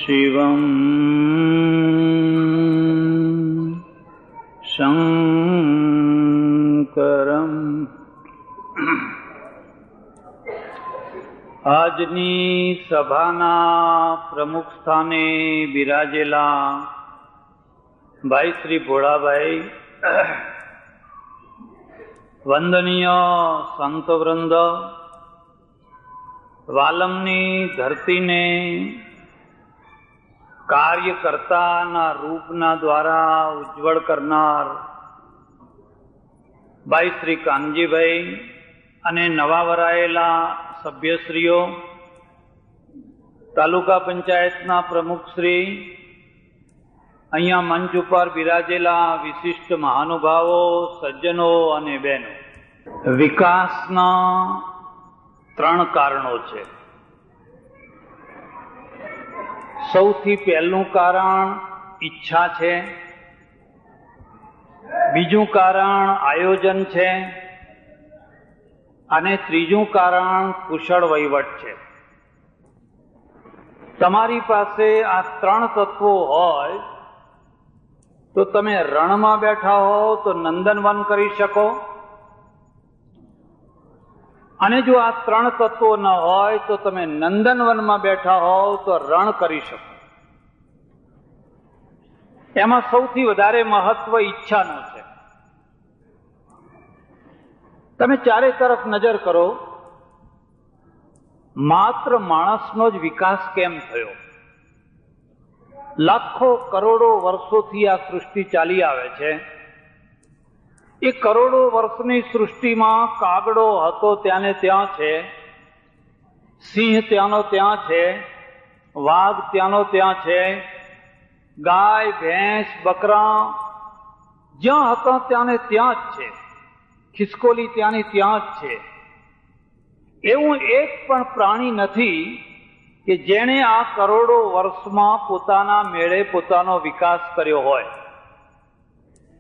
શિવમ શંકરમ. આજની સભાના પ્રમુખ સ્થાને બિરાજેલા ભાઈ શ્રી ભોળાભાઈ, વંદનીય સંતવૃંદ, વાલમની ધરતીને કાર્યકર્તાના રૂપના દ્વારા ઉજ્જવળ કરનાર ભાઈ શ્રી કાનજીભાઈ અને નવા વરાયેલા સભ્યશ્રીઓ, તાલુકા પંચાયતના પ્રમુખશ્રી, અહીંયા મંચ ઉપર બિરાજેલા વિશિષ્ટ મહાનુભાવો, સજ્જનો અને બહેનો, વિકાસના 3 કારણો છે. સૌથી પહેલું કારણ ઈચ્છા છે, બીજું કારણ આયોજન છે અને ત્રીજું કારણ કુશળ વહીવટ છે. તમારી પાસે આ 3 તત્વો હોય તો તમે રણમાં બેઠા હો તો નંદનવન કરી શકો, અને જો આ 3 તત્વો ન હોય તો તમે નંદનવનમાં બેઠા હોવ તો રણ કરી શકો. એમાં સૌથી વધારે મહત્વ ઈચ્છાનું છે. તમે ચારે તરફ નજર કરો, માત્ર માણસનો જ વિકાસ કેમ થયો? લાખો કરોડો વર્ષોથી આ સૃષ્ટિ ચાલી આવે છે. એ કરોડો વર્ષની સૃષ્ટિમાં કાગડો હતો ત્યાંને ત્યાં છે, સિંહ ત્યાંનો ત્યાં છે, વાઘ ત્યાંનો ત્યાં છે, ગાય, ભેંસ, બકરા જ્યાં હતા ત્યાંને ત્યાં જ છે, ખિસકોલી ત્યાંની ત્યાં જ છે. એવું એક પણ પ્રાણી નથી કે જેણે આ કરોડો વર્ષમાં પોતાના મેળે પોતાનો વિકાસ કર્યો હોય.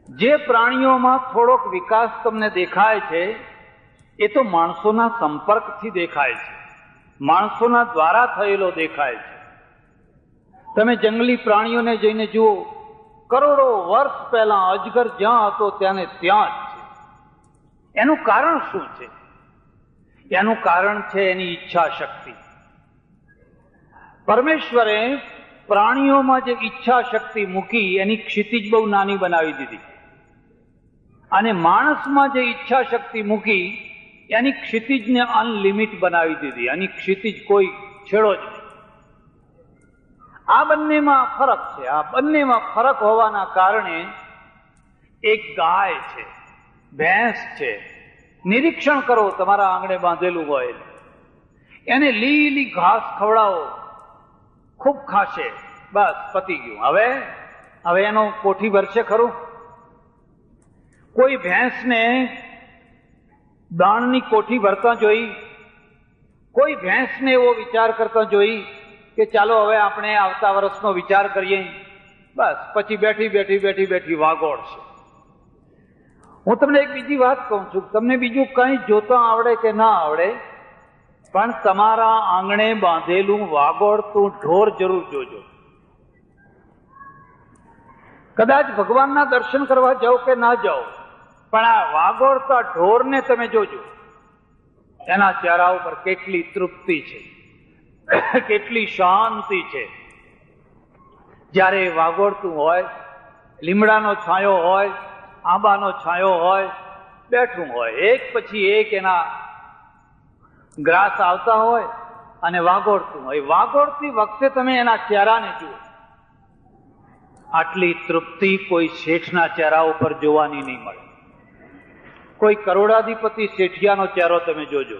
જે પ્રાણીઓમાં થોડોક વિકાસ તમને દેખાય છે એ તો માણસોના સંપર્કથી દેખાય છે, માણસોના દ્વારા થયેલો દેખાય છે. તમે જંગલી પ્રાણીઓને જઈને જુઓ, કરોડો વર્ષ પહેલા અજગર જ્યાં હતો ત્યાંને ત્યાં જ છે. એનું કારણ શું છે? એનું કારણ છે એની ઈચ્છા શક્તિ. પરમેશ્વરે પ્રાણીઓમાં જે ઈચ્છા શક્તિ મૂકી એની ક્ષિતિજ બહુ નાની બનાવી દીધી, અને માણસમાં જે ઈચ્છા શક્તિ મૂકી એની ક્ષિતિજને અનલિમિટ બનાવી દીધી. એની ક્ષિતિજ કોઈ છેડો જ નહીં. આ બંનેમાં ફરક છે. આ બંનેમાં ફરક હોવાના કારણે એક ગાય છે, ભેંસ છે, નિરીક્ષણ કરો તમારા આંગણે બાંધેલું હોય, એને લીલી ઘાસ ખવડાવો, ખૂબ ખાશે, બસ પતી ગયું. હવે એનો કોઠી ભરશે ખરું? કોઈ ભેંસને દાણની કોઠી ભરતા જોઈ? કોઈ ભેંસને એવો વિચાર કરતા જોઈ કે ચાલો હવે આપણે આવતા વર્ષનો વિચાર કરીએ? બસ પછી બેઠી બેઠી બેઠી બેઠી વાગોળશે. હું તમને એક બીજી વાત કહું છું, તમને બીજું કંઈ જોતા આવડે કે ના આવડે, પણ તમારા આંગણે બાંધેલું વાગોળતું ઢોર જરૂર જોજો. કદાચ ભગવાનના દર્શન કરવા જાઓ કે ના જાઓ, પણ આ વાગોળતા ઢોરને તમે જોજો. એના ચહેરા ઉપર કેટલી તૃપ્તિ છે, કેટલી શાંતિ છે. જ્યારે વાગોળતું હોય, લીમડાનો છાંયો હોય, આંબાનો છાંયો હોય, બેઠું હોય, એક પછી એક એના ગ્રાસ આવતા હોય અને વાગોળતું હોય. વાગોળતી વખતે તમે એના ચહેરાને જુઓ, આટલી તૃપ્તિ કોઈ શેઠના ચહેરા ઉપર જોવાની નહીં મળે. કોઈ કરોડાધિપતિ શેઠિયાનો ચહેરો તમે જોજો.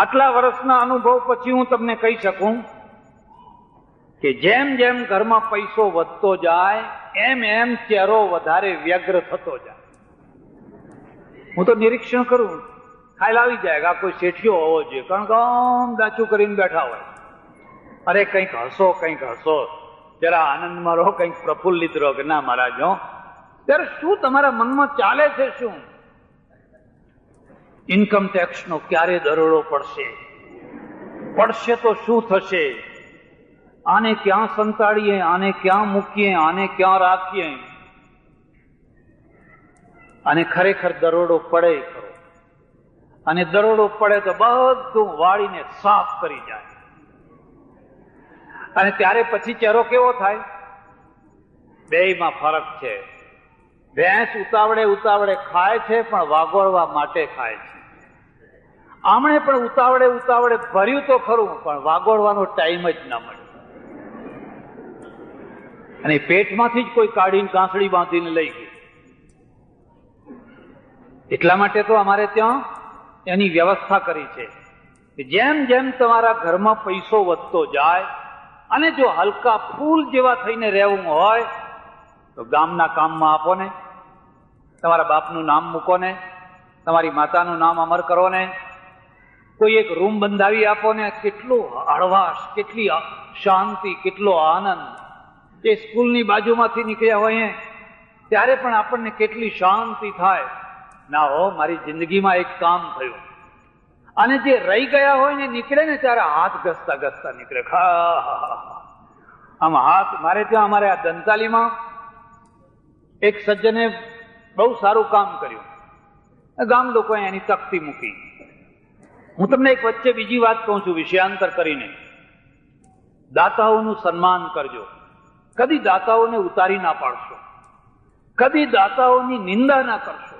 આટલા વર્ષના અનુભવ પછી હું તમને કહી શકું કે જેમ જેમ ઘરમાં પૈસો વધતો જાય એમ એમ ચહેરો વધારે વ્યગ્ર થતો જાય. હું તો નિરીક્ષણ કરું, ખ્યાલ આવી જાય કે આ કોઈ શેઠિયો હોવો જોઈએ, કારણ કે આમ ડાચું કરીને બેઠા હોય. અરે કંઈક હસો, કંઈક હસો, જરા આનંદમાં રહો, કંઈક પ્રફુલ્લિત રહો. કે ના મહારાજ હો, ત્યારે શું તમારા મનમાં ચાલે છે? શું ઇન્કમ ટેક્સનો ક્યારે દરોડો પડશે? પડશે તો શું થશે? આને ક્યાં સંતાડીએ, આને ક્યાં મૂકીએ, આને ક્યાં રાખીએ, અને ખરેખર દરોડો પડે ખરો. અને દરોડો પડે તો બધું વાળીને સાફ કરી જાય. અને ત્યારે પછી ચહેરો કેવો થાય? બેયમાં ફરક છે. ભેંસ ઉતાવળે ઉતાવળે ખાય છે, પણ વાગોળવા માટે ખાય છે. આમણે પણ ઉતાવળે ઉતાવળે ભર્યું તો ખરું, પણ વાગોળવાનો ટાઈમ જ ના મળે. અને પેટમાંથી જ કોઈ કાઢીને કાંસળી બાંધીને લઈ ગયું. એટલા માટે તો અમારે ત્યાં એની વ્યવસ્થા કરી છે કે જેમ જેમ તમારા ઘરમાં પૈસો વધતો જાય, અને જો હલકા ફૂલ જેવા થઈને રહેવું હોય તો ગામના કામમાં આપો ને, તમારા બાપનું નામ મૂકો ને, તમારી માતાનું નામ અમર કરો ને, કોઈ એક રૂમ બંધાવી આપો ને. કેટલો હળવાશ, કેટલી શાંતિ, કેટલો આનંદ. એ સ્કૂલની બાજુમાંથી નીકળ્યા હોય ત્યારે પણ આપણને કેટલી શાંતિ થાય. ના હો, મારી જિંદગીમાં એક કામ થયું. અને જે રહી ગયા હોય ને નીકળે ને ત્યારે હાથ ઘસતા ઘસતા નીકળે. આમ હાથ. મારે ત્યાં અમારે આ દંતાલીમાં એક સજ્જને બહુ સારું કામ કર્યું. ગામ લોકોએ એની તકતી મૂકી. હું તમને એક વચ્ચે બીજી વાત કહું છું, વિષયાંતર કરીને. દાતાઓનું સન્માન કરજો. કદી દાતાઓને ઉતારી ના પાડશો, કદી દાતાઓની નિંદા ના કરશો.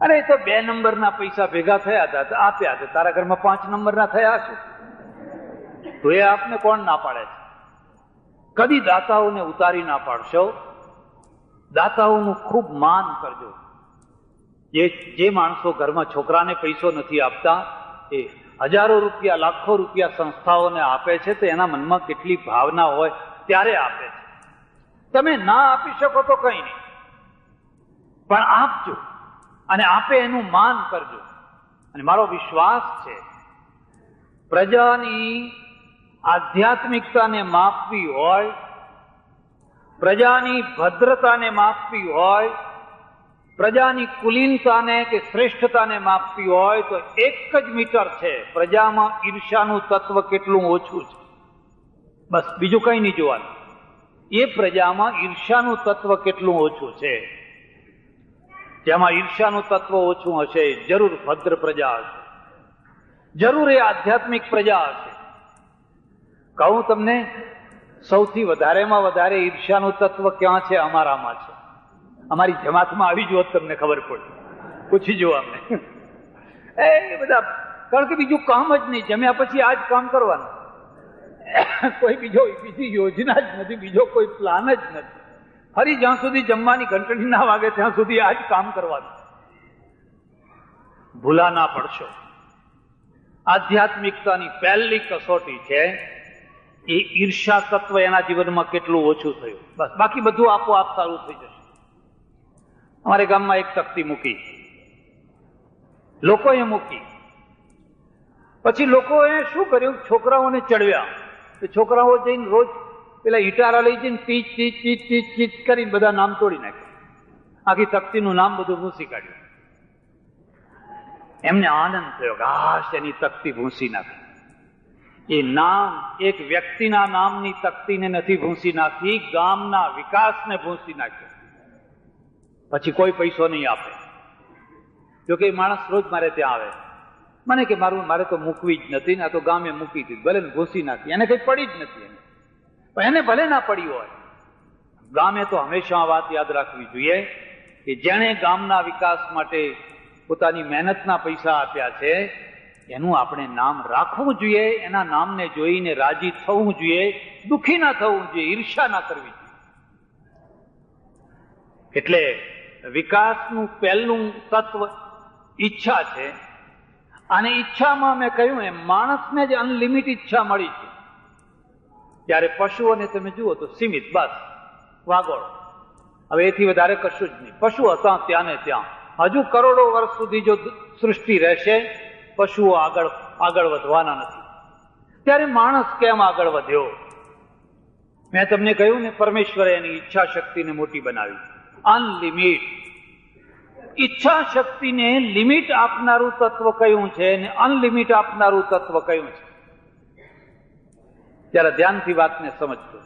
અરે એ તો 2 નંબરના પૈસા ભેગા થયા હતા, આપ્યા હતા. તારા ઘરમાં 5 નંબરના થયા છે, તો એ આપને કોણ ના પાડે છે? કદી દાતાઓને ઉતારી ના પાડશો. દાતાઓનું ખૂબ માન કરજો. જે માણસો ઘરમાં છોકરાને પૈસો નથી આપતા, એ હજારો રૂપિયા, લાખો રૂપિયા સંસ્થાઓને આપે છે, તો એના મનમાં કેટલી ભાવના હોય ત્યારે આપે છે. તમે ના આપી શકો તો કઈ નહીં, પણ આપજો. અને આપે એનું માન કરજો. અને મારો વિશ્વાસ છે, પ્રજાની આધ્યાત્મિકતાને માપવી હોય, પ્રજાની ભદ્રતાને માપવી હોય, પ્રજાની કુલીનતાને કે શ્રેષ્ઠતાને માપવી હોય તો એક જ મીટર છે. પ્રજામાં ઈર્ષ્યાનું તત્વ કેટલું ઓછું છે, બસ. બીજું કઈ નહીં જોવાનું. એ પ્રજામાં ઈર્ષ્યાનું તત્વ કેટલું ઓછું છે. જેમાં ઈર્ષ્યાનું તત્વ ઓછું હશે, જરૂર ભદ્ર પ્રજા હશે, જરૂર એ આધ્યાત્મિક પ્રજા હશે. કહું તમને, સૌથી વધારેમાં વધારે ઈર્ષ્યાનું તત્વ ક્યાં છે? અમારામાં છે. અમારી જમાતમાં આવી જુઓ, તમને ખબર પડે. પૂછી જુઓ અમને. એ બધા, કારણ કે બીજું કામ જ નહીં. જમ્યા પછી આ જ કામ કરવાનું. કોઈ બીજી યોજના જ નથી, બીજો કોઈ પ્લાન જ નથી. ફરી જ્યાં સુધી જમવાની ઘંટડી ના વાગે ત્યાં સુધી આ જ કામ કરવાનું. ભૂલા ના પડશો. આધ્યાત્મિકતાની પહેલી કસોટી છે એ ઈર્ષ્યા તત્વ એના જીવનમાં કેટલું ઓછું થયું, બસ. બાકી બધું આપોઆપ સારું થઈ જશે. અમારે ગામમાં એક તકતી મૂકી, લોકોએ મૂકી. પછી લોકોએ શું કર્યું? છોકરાઓને ચડવ્યા. છોકરાઓ જઈને રોજ પેલા ઈટારા લઈ જઈને ચીચ ચીચ ચીચ ચીચ ચીચ કરીને બધા નામ તોડી નાખ્યા. આખી તકતીનું નામ બધું ભૂંસી કાઢ્યું. એમને આનંદ થયો કે હાશ, એની તકતી ભૂંસી નાખી. એ નામ, એક વ્યક્તિના નામની તકતીને નથી ભૂંસી નાખી, ગામના વિકાસને ભૂંસી નાખ્યો. પછી કોઈ પૈસો નહીં આપે. જોકે માણસ રોજ મારે ત્યાં આવે, મને કે મારે તો મૂકવી જ નથી ને, આ તો ગામે મૂકી દીધી, ભલે ને ભૂંસી નાખી, એને કઈ પડી જ નથી. પણ એને ભલે ના પડી હોય, ગામે તો હંમેશા આ વાત યાદ રાખવી જોઈએ કે જેણે ગામના વિકાસ માટે પોતાની મહેનતના પૈસા આપ્યા છે, એનું આપણે નામ રાખવું જોઈએ. એના નામને જોઈને રાજી થવું જોઈએ, દુઃખી ના થવું જોઈએ, ઈર્ષ્યા ના કરવી જોઈએ. એટલે વિકાસનું પહેલું તત્વ ઈચ્છા છે. અને ઈચ્છામાં મેં કહ્યું એમ, માણસને જ અનલિમિટ ઈચ્છા મળી છે. ત્યારે પશુઓને તમે જુઓ તો સીમિત, બસ વાગોળ. હવે એથી વધારે કશું જ નહીં. પશુ હતા ત્યાં ને ત્યાં. હજુ કરોડો વર્ષ સુધી જો સૃષ્ટિ રહેશે, પશુઓ આગળ વધવાના નથી. ત્યારે માણસ કેમ આગળ વધ્યો? મેં તમને કહ્યું ને, પરમેશ્વરે એની ઈચ્છા શક્તિને મોટી બનાવી. અનલિમિટ ઈચ્છા શક્તિને લિમિટ આપનારું તત્વ કયું છે અને અનલિમિટ આપનારું તત્વ કયું છે? જરા ધ્યાનથી વાતને સમજજો.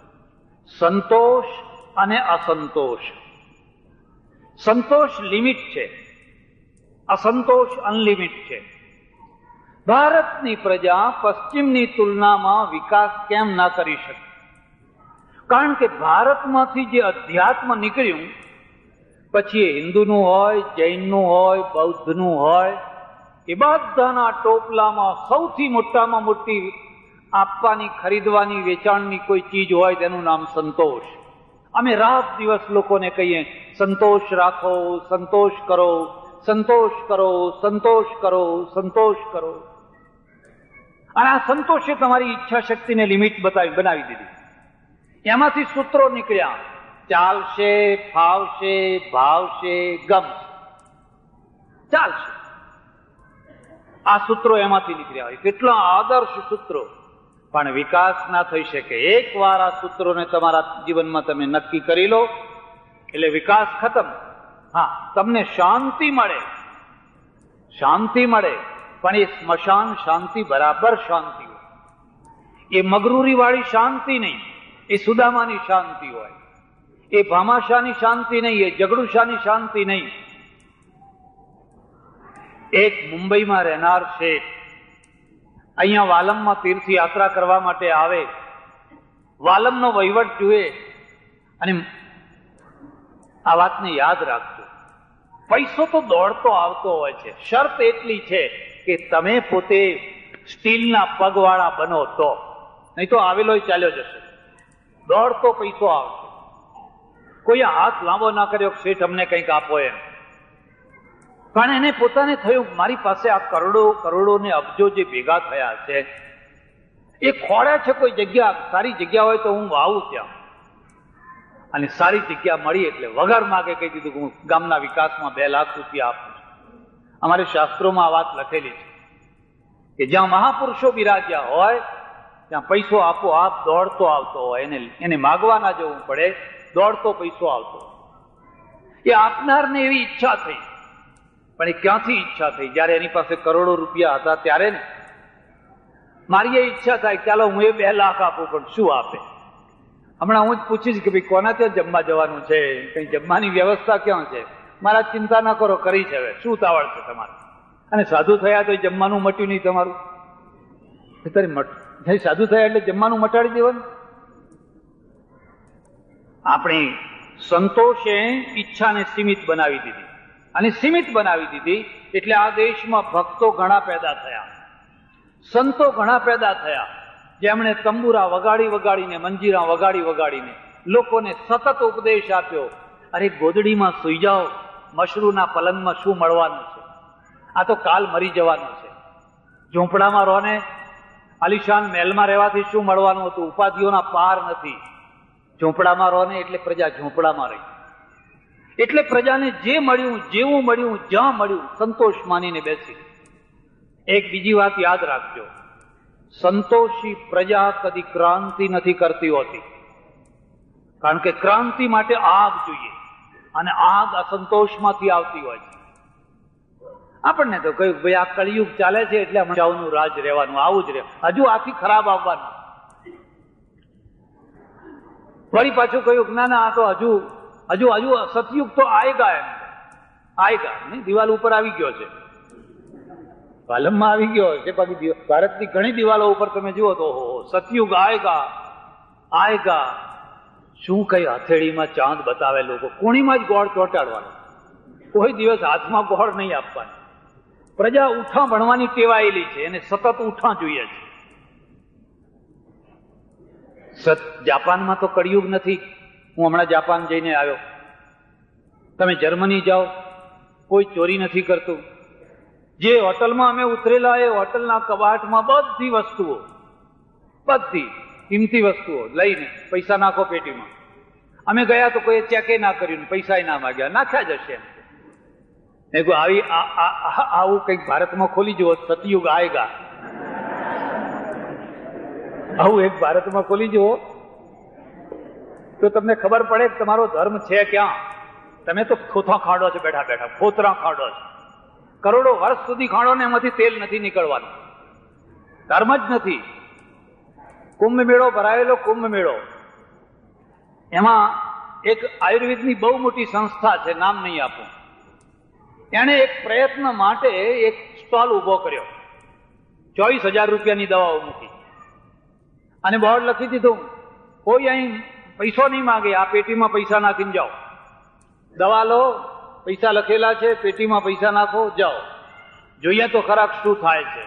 સંતોષ અને અસંતોષ. સંતોષ લિમિટ છે, અસંતોષ અનલિમિટ છે. ભારતની પ્રજા પશ્ચિમની તુલનામાં વિકાસ કેમ ના કરી શકે? કારણ કે ભારતમાંથી જે અધ્યાત્મ નીકળ્યું, પછી એ હિન્દુનું હોય, જૈનનું હોય, બૌદ્ધનું હોય, એ બધાના ટોપલામાં સૌથી મોટામાં મોટી આપવાની, ખરીદવાની, વેચાણની કોઈ ચીજ હોય તેનું નામ સંતોષ. અમે રાત દિવસ લોકોને કહીએ સંતોષ રાખો, સંતોષ કરો, સંતોષ કરો, સંતોષ કરો, સંતોષ કરો. અને આ સંતોષે તમારી ઈચ્છા શક્તિને લિમિટ બનાવી દીધી. એમાંથી સૂત્રો નીકળ્યા: ચાલશે, ફાવશે, ભાવશે, ગમશે. ચાલશે, આ સૂત્રો એમાંથી નીકળ્યા હોય. કેટલા આદર્શ સૂત્રો, પણ વિકાસ ના થઈ શકે. એકવાર આ સૂત્રોને તમારા જીવનમાં તમે નક્કી કરી લો એટલે વિકાસ ખતમ. હા, તમને શાંતિ મળે, શાંતિ મળે, પણ એ સ્મશાન શાંતિ બરાબર શાંતિ હોય. એ મગરૂરી વાળી શાંતિ નહીં, એ સુદામાની શાંતિ હોય. એ ભામાશાની શાંતિ નહીં, એ જગડુશાની શાંતિ નહીં. એક મુંબઈમાં રહેનાર શેઠ અહીંયા વાલમમાં તીર્થયાત્રા કરવા માટે આવે, વાલમનો વહીવટ જુએ, અને આ વાતને યાદ રાખજો, પૈસો તો દોડતો આવતો હોય છે. શરત એટલી છે કે તમે પોતે સ્ટીલના પગવાળા બનો તો, નહીં તો આવેલો ચાલ્યો જશે. દોડતો પૈસો આવશે. કોઈ હાથ લાંબો ના કર્યો શેઠ અમને કંઈક આપો એમ. પણ એને પોતાને થયું મારી પાસે આ કરોડો કરોડો ને અબજો જે ભેગા થયા છે એ ખોળ્યા છે કોઈ જગ્યા, સારી જગ્યા હોય તો હું વાવું ત્યાં. અને સારી જગ્યા મળી એટલે વગર માગે કહી દીધું હું ગામના વિકાસમાં 2 લાખ રૂપિયા આપું છું. અમારે શાસ્ત્રોમાં આ વાત લખેલી છે કે જ્યાં મહાપુરુષો બિરાજ્યા હોય ત્યાં પૈસો આપો આપ દોડતો આવતો હોય. એને માગવા ના જવું પડે, દોડતો પૈસો આવતો. એ આપનારને એવી ઈચ્છા થઈ, પણ એ ક્યાંથી ઈચ્છા થઈ? જયારે એની પાસે કરોડો રૂપિયા હતા ત્યારે ને. મારી એ ઈચ્છા થાય ચાલો હું એ 2 લાખ આપું, પણ શું આપે? હમણાં હું જ પૂછીશ કે ભાઈ કોના ત્યાં જમવા જવાનું છે, કઈ જમવાની વ્યવસ્થા ક્યાં છે? મારા ચિંતા ના કરો, કરી છે. હવે શું ઉતાવળ છે તમારે? અને સાધુ થયા તો જમવાનું મટ્યું નહીં તમારું. સાધુ થયા એટલે જમવાનું મટાડી દેવાનું. આપણી સંતોષે ઈચ્છાને સીમિત બનાવી દીધી, અને સીમિત બનાવી દીધી એટલે આ દેશમાં ભક્તો ઘણા પેદા થયા, સંતો ઘણા પેદા થયા, જેમણે તંબુરા વગાડી વગાડીને, મંજીરા વગાડી વગાડીને લોકોને સતત ઉપદેશ આપ્યો. અરે ગોદડીમાં સૂઈ જાઓ, મશરૂના પલંગમાં શું મળવાનું છે? આ તો કાલ મરી જવાનું છે. ઝૂંપડામાં રહો ને, આલિશાન મહેલમાં રહેવાથી શું મળવાનું હતું? ઉપાધિઓના પાર નથી. ઝૂંપડામાં રહો ને એટલે પ્રજા ઝૂંપડામાં રહી. એટલે પ્રજાને જે મળ્યું, જેવું મળ્યું, જ્યાં મળ્યું, સંતોષ માનીને બેસી. એક બીજી વાત યાદ રાખજો, સંતોષી પ્રજા કદી ક્રાંતિ નથી કરતી હોતી. કારણ કે ક્રાંતિ માટે આગ જોઈએ, અને આગ અસંતોષમાંથી આવતી હોય છે. આપણને તો કહ્યું ભાઈ આ કળિયુગ ચાલે છે એટલે ચાવનું રાજ રહેવાનું, આવું જ રહે, હજુ આથી ખરાબ આવવાનું. વળી પાછું કહ્યું ના ના આ તો હજુ સતયુગ તો આયેગા, એમ આયેગા નહીં. દિવાલ ઉપર આવી ગયો છે, વાલમમાં આવી ગયો છે. બાકી ભારતની ઘણી દિવાલો ઉપર તમે જુઓ તો સતયુગ આયેગા આયેગા. શું કઈ હથેળીમાં ચાંદ બતાવે લોકો, કોણીમાં જ ગોળ ચોંટાડવાનો, કોઈ દિવસ હાથમાં ગોળ નહીં આપવાનો. પ્રજા ઉઠા ભણવાની ટેવાયેલી છે, એને સતત ઉઠા જોઈએ છે. જાપાનમાં તો કળિયુગ નથી. હું હમણાં જાપાન જઈને આવ્યો. તમે જર્મની જાઓ, કોઈ ચોરી નથી કરતું. જે હોટલમાં અમે ઉતરેલા એ હોટલના કબાટમાં બધી વસ્તુઓ, બધી કિંમતી વસ્તુઓ લઈને પૈસા નાખો પેટીમાં. અમે ગયા તો કોઈ ચેકે ના કર્યું, પૈસા ના માગ્યા, નાખ્યા જશે. આવું કંઈક ભારતમાં ખોલી જુઓ, સતયુગ આયેગા. આવું એક ભારતમાં ખોલી જુઓ તો તમને ખબર પડે કે તમારો ધર્મ છે ક્યાં. તમે તો ખોથા ખાડો છો, બેઠા બેઠા ખોતરા ખાડો છો. કરોડો વર્ષ સુધી ખાડો ને એમાંથી તેલ નથી નીકળવાનું, ધર્મ જ નથી. કુંભ મેળો ભરાયેલો, કુંભ મેળો, એમાં એક આયુર્વેદની બહુ મોટી સંસ્થા છે, નામ નહીં આપું, એને એક પ્રયત્ન માટે એક સ્ટોલ ઉભો કર્યો, 24,000 રૂપિયાની દવાઓ મૂકી અને બોર્ડ લખી દીધું, કોઈ અહીં પૈસો નહીં માગે, આ પેટીમાં પૈસા નાખીને જાઓ, દવા લો, પૈસા લખેલા છે, પેટીમાં પૈસા નાખો, જાઓ, જોઈએ તો ખરા શું થાય છે.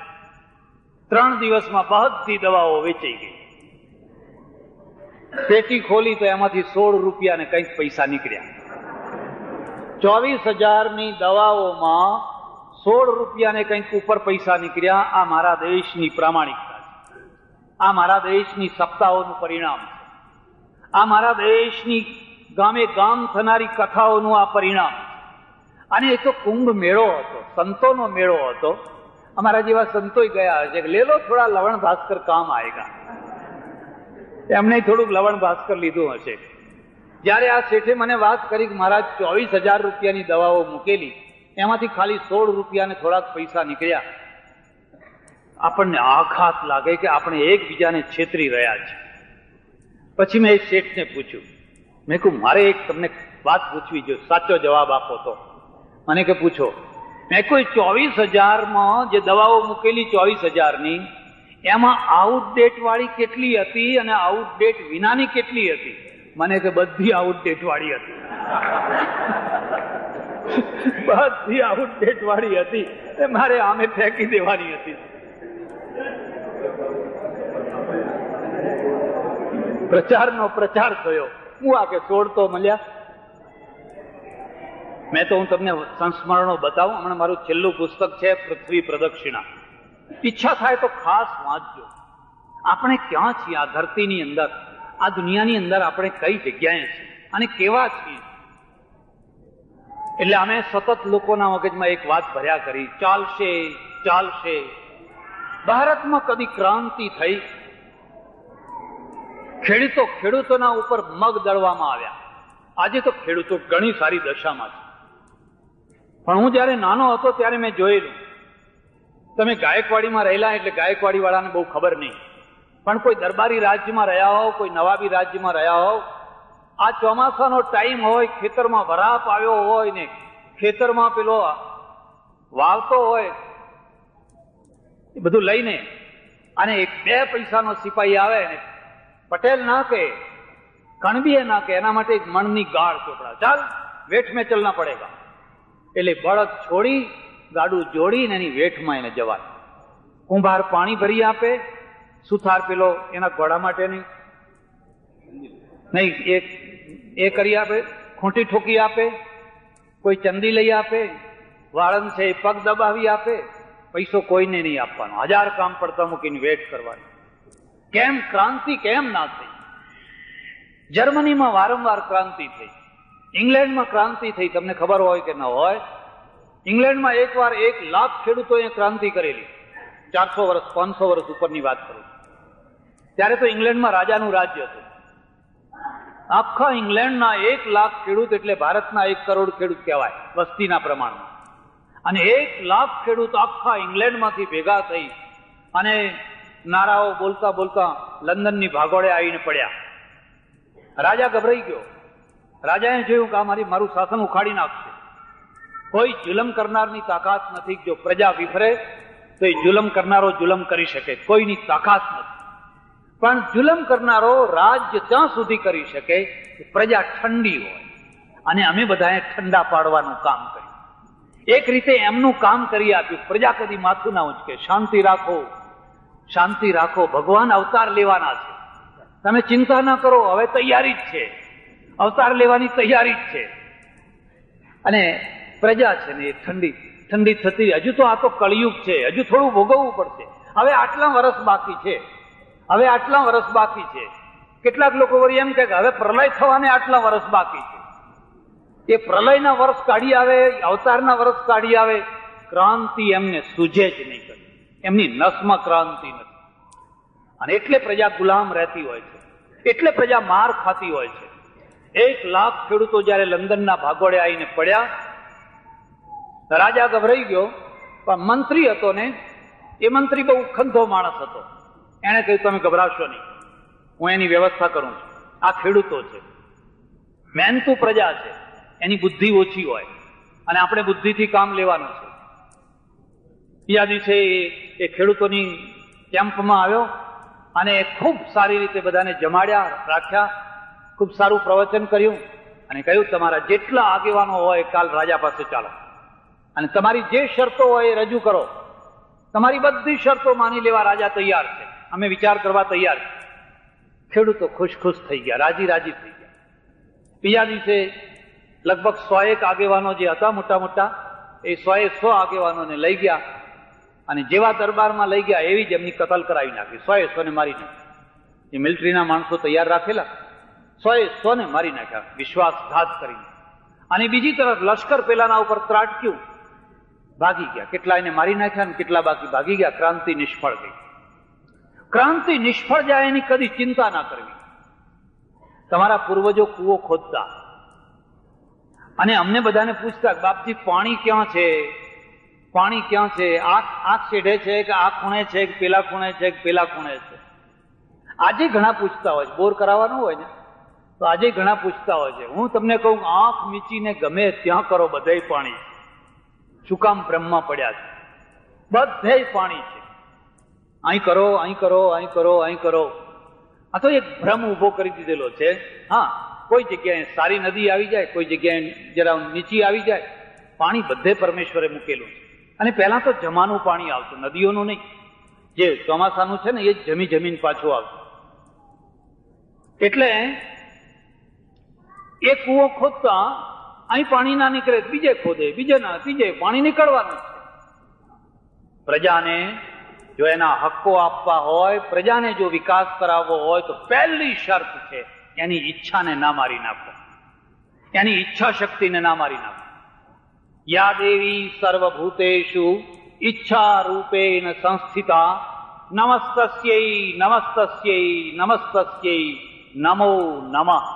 3 દિવસમાં બધી દવાઓ વેચાઈ ગઈ. પેટી ખોલી તો એમાંથી 16 રૂપિયા ને કંઈક પૈસા નીકળ્યા. 24,000ની દવાઓમાં 16 રૂપિયા ને કંઈક ઉપર પૈસા નીકળ્યા. આ મારા દેશની પ્રામાણિકતા છે, આ મારા દેશની સપ્તાહોનું પરિણામ છે, આ મારા દેશની ગામે ગામ થનારી કથાઓનું આ પરિણામ છે. અને એ તો કુંભ મેળો હતો, સંતોનો મેળો હતો. અમારા જેવા સંતોય ગયા હશે કે લે લો થોડા લવણ ભાસ્કર કામ આયેગા, એમને થોડુંક લવણ ભાસ્કર લીધું હશે. જયારે આ શેઠે મને વાત કરી કે મારા 24,000 રૂપિયાની દવાઓ મૂકેલી, એમાંથી ખાલી 16 રૂપિયા ને થોડાક પૈસા નીકળ્યા, આપણને આઘાત લાગે કે આપણે એકબીજાને છેતરી રહ્યા છે. પછી મેં એ શેઠને પૂછ્યું, મેં કહ્યું મારે એક તમને વાત પૂછવી જોઈએ, સાચો જવાબ આપો તો. મને કે પૂછો. મેં કોઈ 24,000માં જે દવાઓ મૂકેલી 24,000ની, એમાં આઉટડેટ વાળી કેટલી હતી અને આઉટડેટ વિનાની કેટલી હતી? મને કે બધી આઉટડેટ વાળી હતી. બધી આઉટડેટ વાળી હતી, મારે આમે ફેંકી દેવાની હતી. પ્રચારનો પ્રચાર થયો, હું આ કે 16 તો મળ્યા. મેં તો હું તમને સંસ્મરણો બતાવું. હમણાં મારું છેલ્લું પુસ્તક છે પૃથ્વી પ્રદક્ષિણા. ઈચ્છા થાય તો ખાસ વાંચજો. આપણે ક્યાં છીએ આ ધરતીની અંદર, આ દુનિયાની અંદર આપણે કઈ જગ્યાએ છીએ અને કેવા છીએ. એટલે અમે સતત લોકોના મગજમાં એક વાત ભર્યા કરી, ચાલશે ચાલશે. ભારતમાં કદી ક્રાંતિ થઈ? ખેડૂતોના ઉપર મગ દળવામાં આવ્યા. આજે તો ખેડૂતો ઘણી સારી દશામાં છે. પણ હું જયારે નાનો હતો ત્યારે મેં જોયેલું, તમે ગાયકવાડીમાં રહેલા એટલે ગાયકવાડી વાળાને બહુ ખબર નહીં, પણ કોઈ દરબારી રાજ્યમાં રહ્યા હોવ, કોઈ નવાબી રાજ્યમાં રહ્યા હોવ, આ ચોમાસાનો ટાઈમ હોય, ખેતરમાં વરાપ આવ્યો હોય ને ખેતરમાં પેલો વાવતો હોય, એ બધું લઈને અને 1-2 પૈસાનો સિપાહી આવે ને પટેલ ના કે કણબીએ ના કે, એના માટે એક મણની ગાળ ચોપડા, ચાલ વેઠ મેં ચલના પડેગા. એટલે બળદ છોડી ગાડું જોડીને એની વેઠમાં એને જવાય. કુંભાર પાણી ભરી આપે, સુથાર પેલો એના ઘોડા માટે નહીં એ કરી આપે, ખૂંટી ઠોકી આપે, કોઈ ચંદી લઈ આપે, વાળંદ છે એ પગ દબાવી આપે, પૈસો કોઈને નહીં આપવાનો, 1000 કામ પડતા મૂકીને વેઠ કરવાની. કેમ ક્રાંતિ કેમ ના થઈ? જર્મનીમાં વારંવાર ક્રાંતિ થઈ, ઇંગ્લેન્ડમાં ક્રાંતિ થઈ, તમને ખબર હોય કે ન હોય. ઇંગ્લેન્ડમાં એકવાર 1 લાખ ખેડૂતોએ ક્રાંતિ કરેલી, 400 વર્ષ 500 વર્ષ ઉપરની વાત કરું. ત્યારે તો ઇંગ્લેન્ડમાં રાજાનું રાજ્ય હતું. આખા ઇંગ્લેન્ડના 1 લાખ ખેડૂત એટલે ભારતના 1 કરોડ ખેડૂત કહેવાય વસ્તીના પ્રમાણમાં. અને 1 લાખ ખેડૂત આખા ઇંગ્લેન્ડમાંથી ભેગા થઈ અને નારાઓ બોલતા બોલતા લંડનની ભાગોળે આવીને પડ્યા. રાજા ગભરાઈ ગયો. રાજાએ જોયું કે મારું શાસન ઉખાડી નાખશે. કોઈ જુલમ કરનારની તાકાત નથી. જો પ્રજા વિફરે તો એ જુલમ કરનારો જુલમ કરી શકે, કોઈની તાકાત નથી. પણ જુલમ કરનારો રાજ્ય ત્યાં સુધી કરી શકે પ્રજા ઠંડી હોય, અને અમે બધાએ ઠંડા પાડવાનું કામ કર્યું. એક રીતે એમનું કામ કરી આપ્યું. પ્રજા કદી માથું ના ઉંચકે, શાંતિ રાખો શાંતિ રાખો, ભગવાન અવતાર લેવાના છે, તમે ચિંતા ના કરો, હવે તૈયારી જ છે, અવતાર લેવાની તૈયારી જ છે. અને પ્રજા છે ને એ ઠંડી થતી. હજુ તો આ તો કળિયુગ છે, હજુ થોડું ભોગવવું પડશે. હવે આટલા વર્ષ બાકી છે, હવે આટલા વર્ષ બાકી છે. કેટલાક લોકો વળી એમ કે હવે પ્રલય થવાને આટલા વર્ષ બાકી છે. એ પ્રલયના વર્ષ કાઢી આવે, અવતારના વર્ષ કાઢી આવે, ક્રાંતિ એમને સૂઝે જ નહીં કરે. એમની નસમાં ક્રાંતિ નથી. અને એટલે પ્રજા ગુલામ રહેતી હોય છે, એટલે પ્રજા માર ખાતી હોય છે. 1 લાખ ખેડૂતો જયારે લંડનના ભાગોળે આવીને પડ્યા, રાજા ગભરાઈ ગયો. પણ મંત્રી હતો ને, એ મંત્રી બહુ ખંધો માણસ હતો. એને કહ્યું તમે ગભરાશો નહીં, હું એની વ્યવસ્થા કરું છું. આ ખેડૂતો છે, મહેનતુ પ્રજા છે, એની બુદ્ધિ ઓછી હોય અને આપણે બુદ્ધિથી કામ લેવાનું છે. બીજા દિવસે એ ખેડૂતોની કેમ્પમાં આવ્યો અને ખૂબ સારી રીતે બધાને જમાડ્યા રાખ્યા, ખૂબ સારું પ્રવચન કર્યું અને કહ્યું તમારા જેટલા આગેવાનો હોય કાલ રાજા પાસે ચાલો અને તમારી જે શરતો હોય એ રજૂ કરો. તમારી બધી શરતો માની લેવા રાજા તૈયાર છે, અમે વિચાર કરવા તૈયાર છે. ખેડૂતો ખુશ ખુશ થઈ ગયા, રાજી રાજી થઈ ગયા. બીજા દિવસે લગભગ 100 આગેવાનો જે હતા મોટા મોટા, એ 100 આગેવાનોને લઈ ગયા અને જેવા દરબારમાં લઈ ગયા એવી જ એમની કતલ કરાવી નાખી. 100 ને મારી નાખી. એ મિલિટરીના માણસો તૈયાર રાખેલા, 100 ને મારી નાખ્યા વિશ્વાસઘાત કરીને. અને બીજી તરફ લશ્કર પેલાના ઉપર ત્રાટક્યું, ભાગી ગયા. કેટલા એને મારી નાખ્યા ને કેટલા બાકી ભાગી ગયા. ક્રાંતિ નિષ્ફળ ગઈ. ક્રાંતિ નિષ્ફળ જાય એની કદી ચિંતા ના કરવી. તમારા પૂર્વજો કૂવો ખોદતા અને અમને બધાને પૂછતા બાપજી પાણી ક્યાં છે, પાણી ક્યાં છે, આ છેડે છે કે આ ખૂણે છે કે પેલા ખૂણે છે કે પેલા ખૂણે છે. આજે ઘણા પૂછતા હોય છે, બોર કરાવવાનું હોય ને તો આજે ઘણા પૂછતા હોય છે. હું તમને કહું આંખ મીચીને ગમે ત્યાં કરો, બધે પાણી. શું કામ બ્રહ્મા પડ્યા છે? બધે પાણી છે. અહીં કરો, અહીં કરો, અહીં કરો, અહીં કરો. આ તો એક ભ્રમ ઉભો કરી દીધેલો છે. હા, કોઈ જગ્યાએ સારી નદી આવી જાય, કોઈ જગ્યાએ જરા નીચી આવી જાય, પાણી બધે પરમેશ્વરે મૂકેલું છે. અને પહેલા તો જમાનું પાણી આવતું, નદીઓનું નહીં. જે ચોમાસાનું છે ને એ જમી જમીન પાછું આવતું. એટલે એ કૂવો ખોદતા અહીં પાણી ના નીકળે બીજે ખોદે, બીજે ના ત્રીજે, પાણી નીકળવાનું છે. પ્રજાને જો એના હક્કો આપવા હોય, પ્રજાને જો વિકાસ કરાવવો હોય તો પહેલી શરત છે એની ઈચ્છાને ના મારી નાખો, એની ઈચ્છા શક્તિને ના મારી નાખો. યા દેવી સર્વભૂતેષુ ઈચ્છા રૂપેણ સંસ્થિતા નમસ્તસ્યૈ નમસ્તસ્યૈ નમસ્તસ્યૈ નમો નમઃ.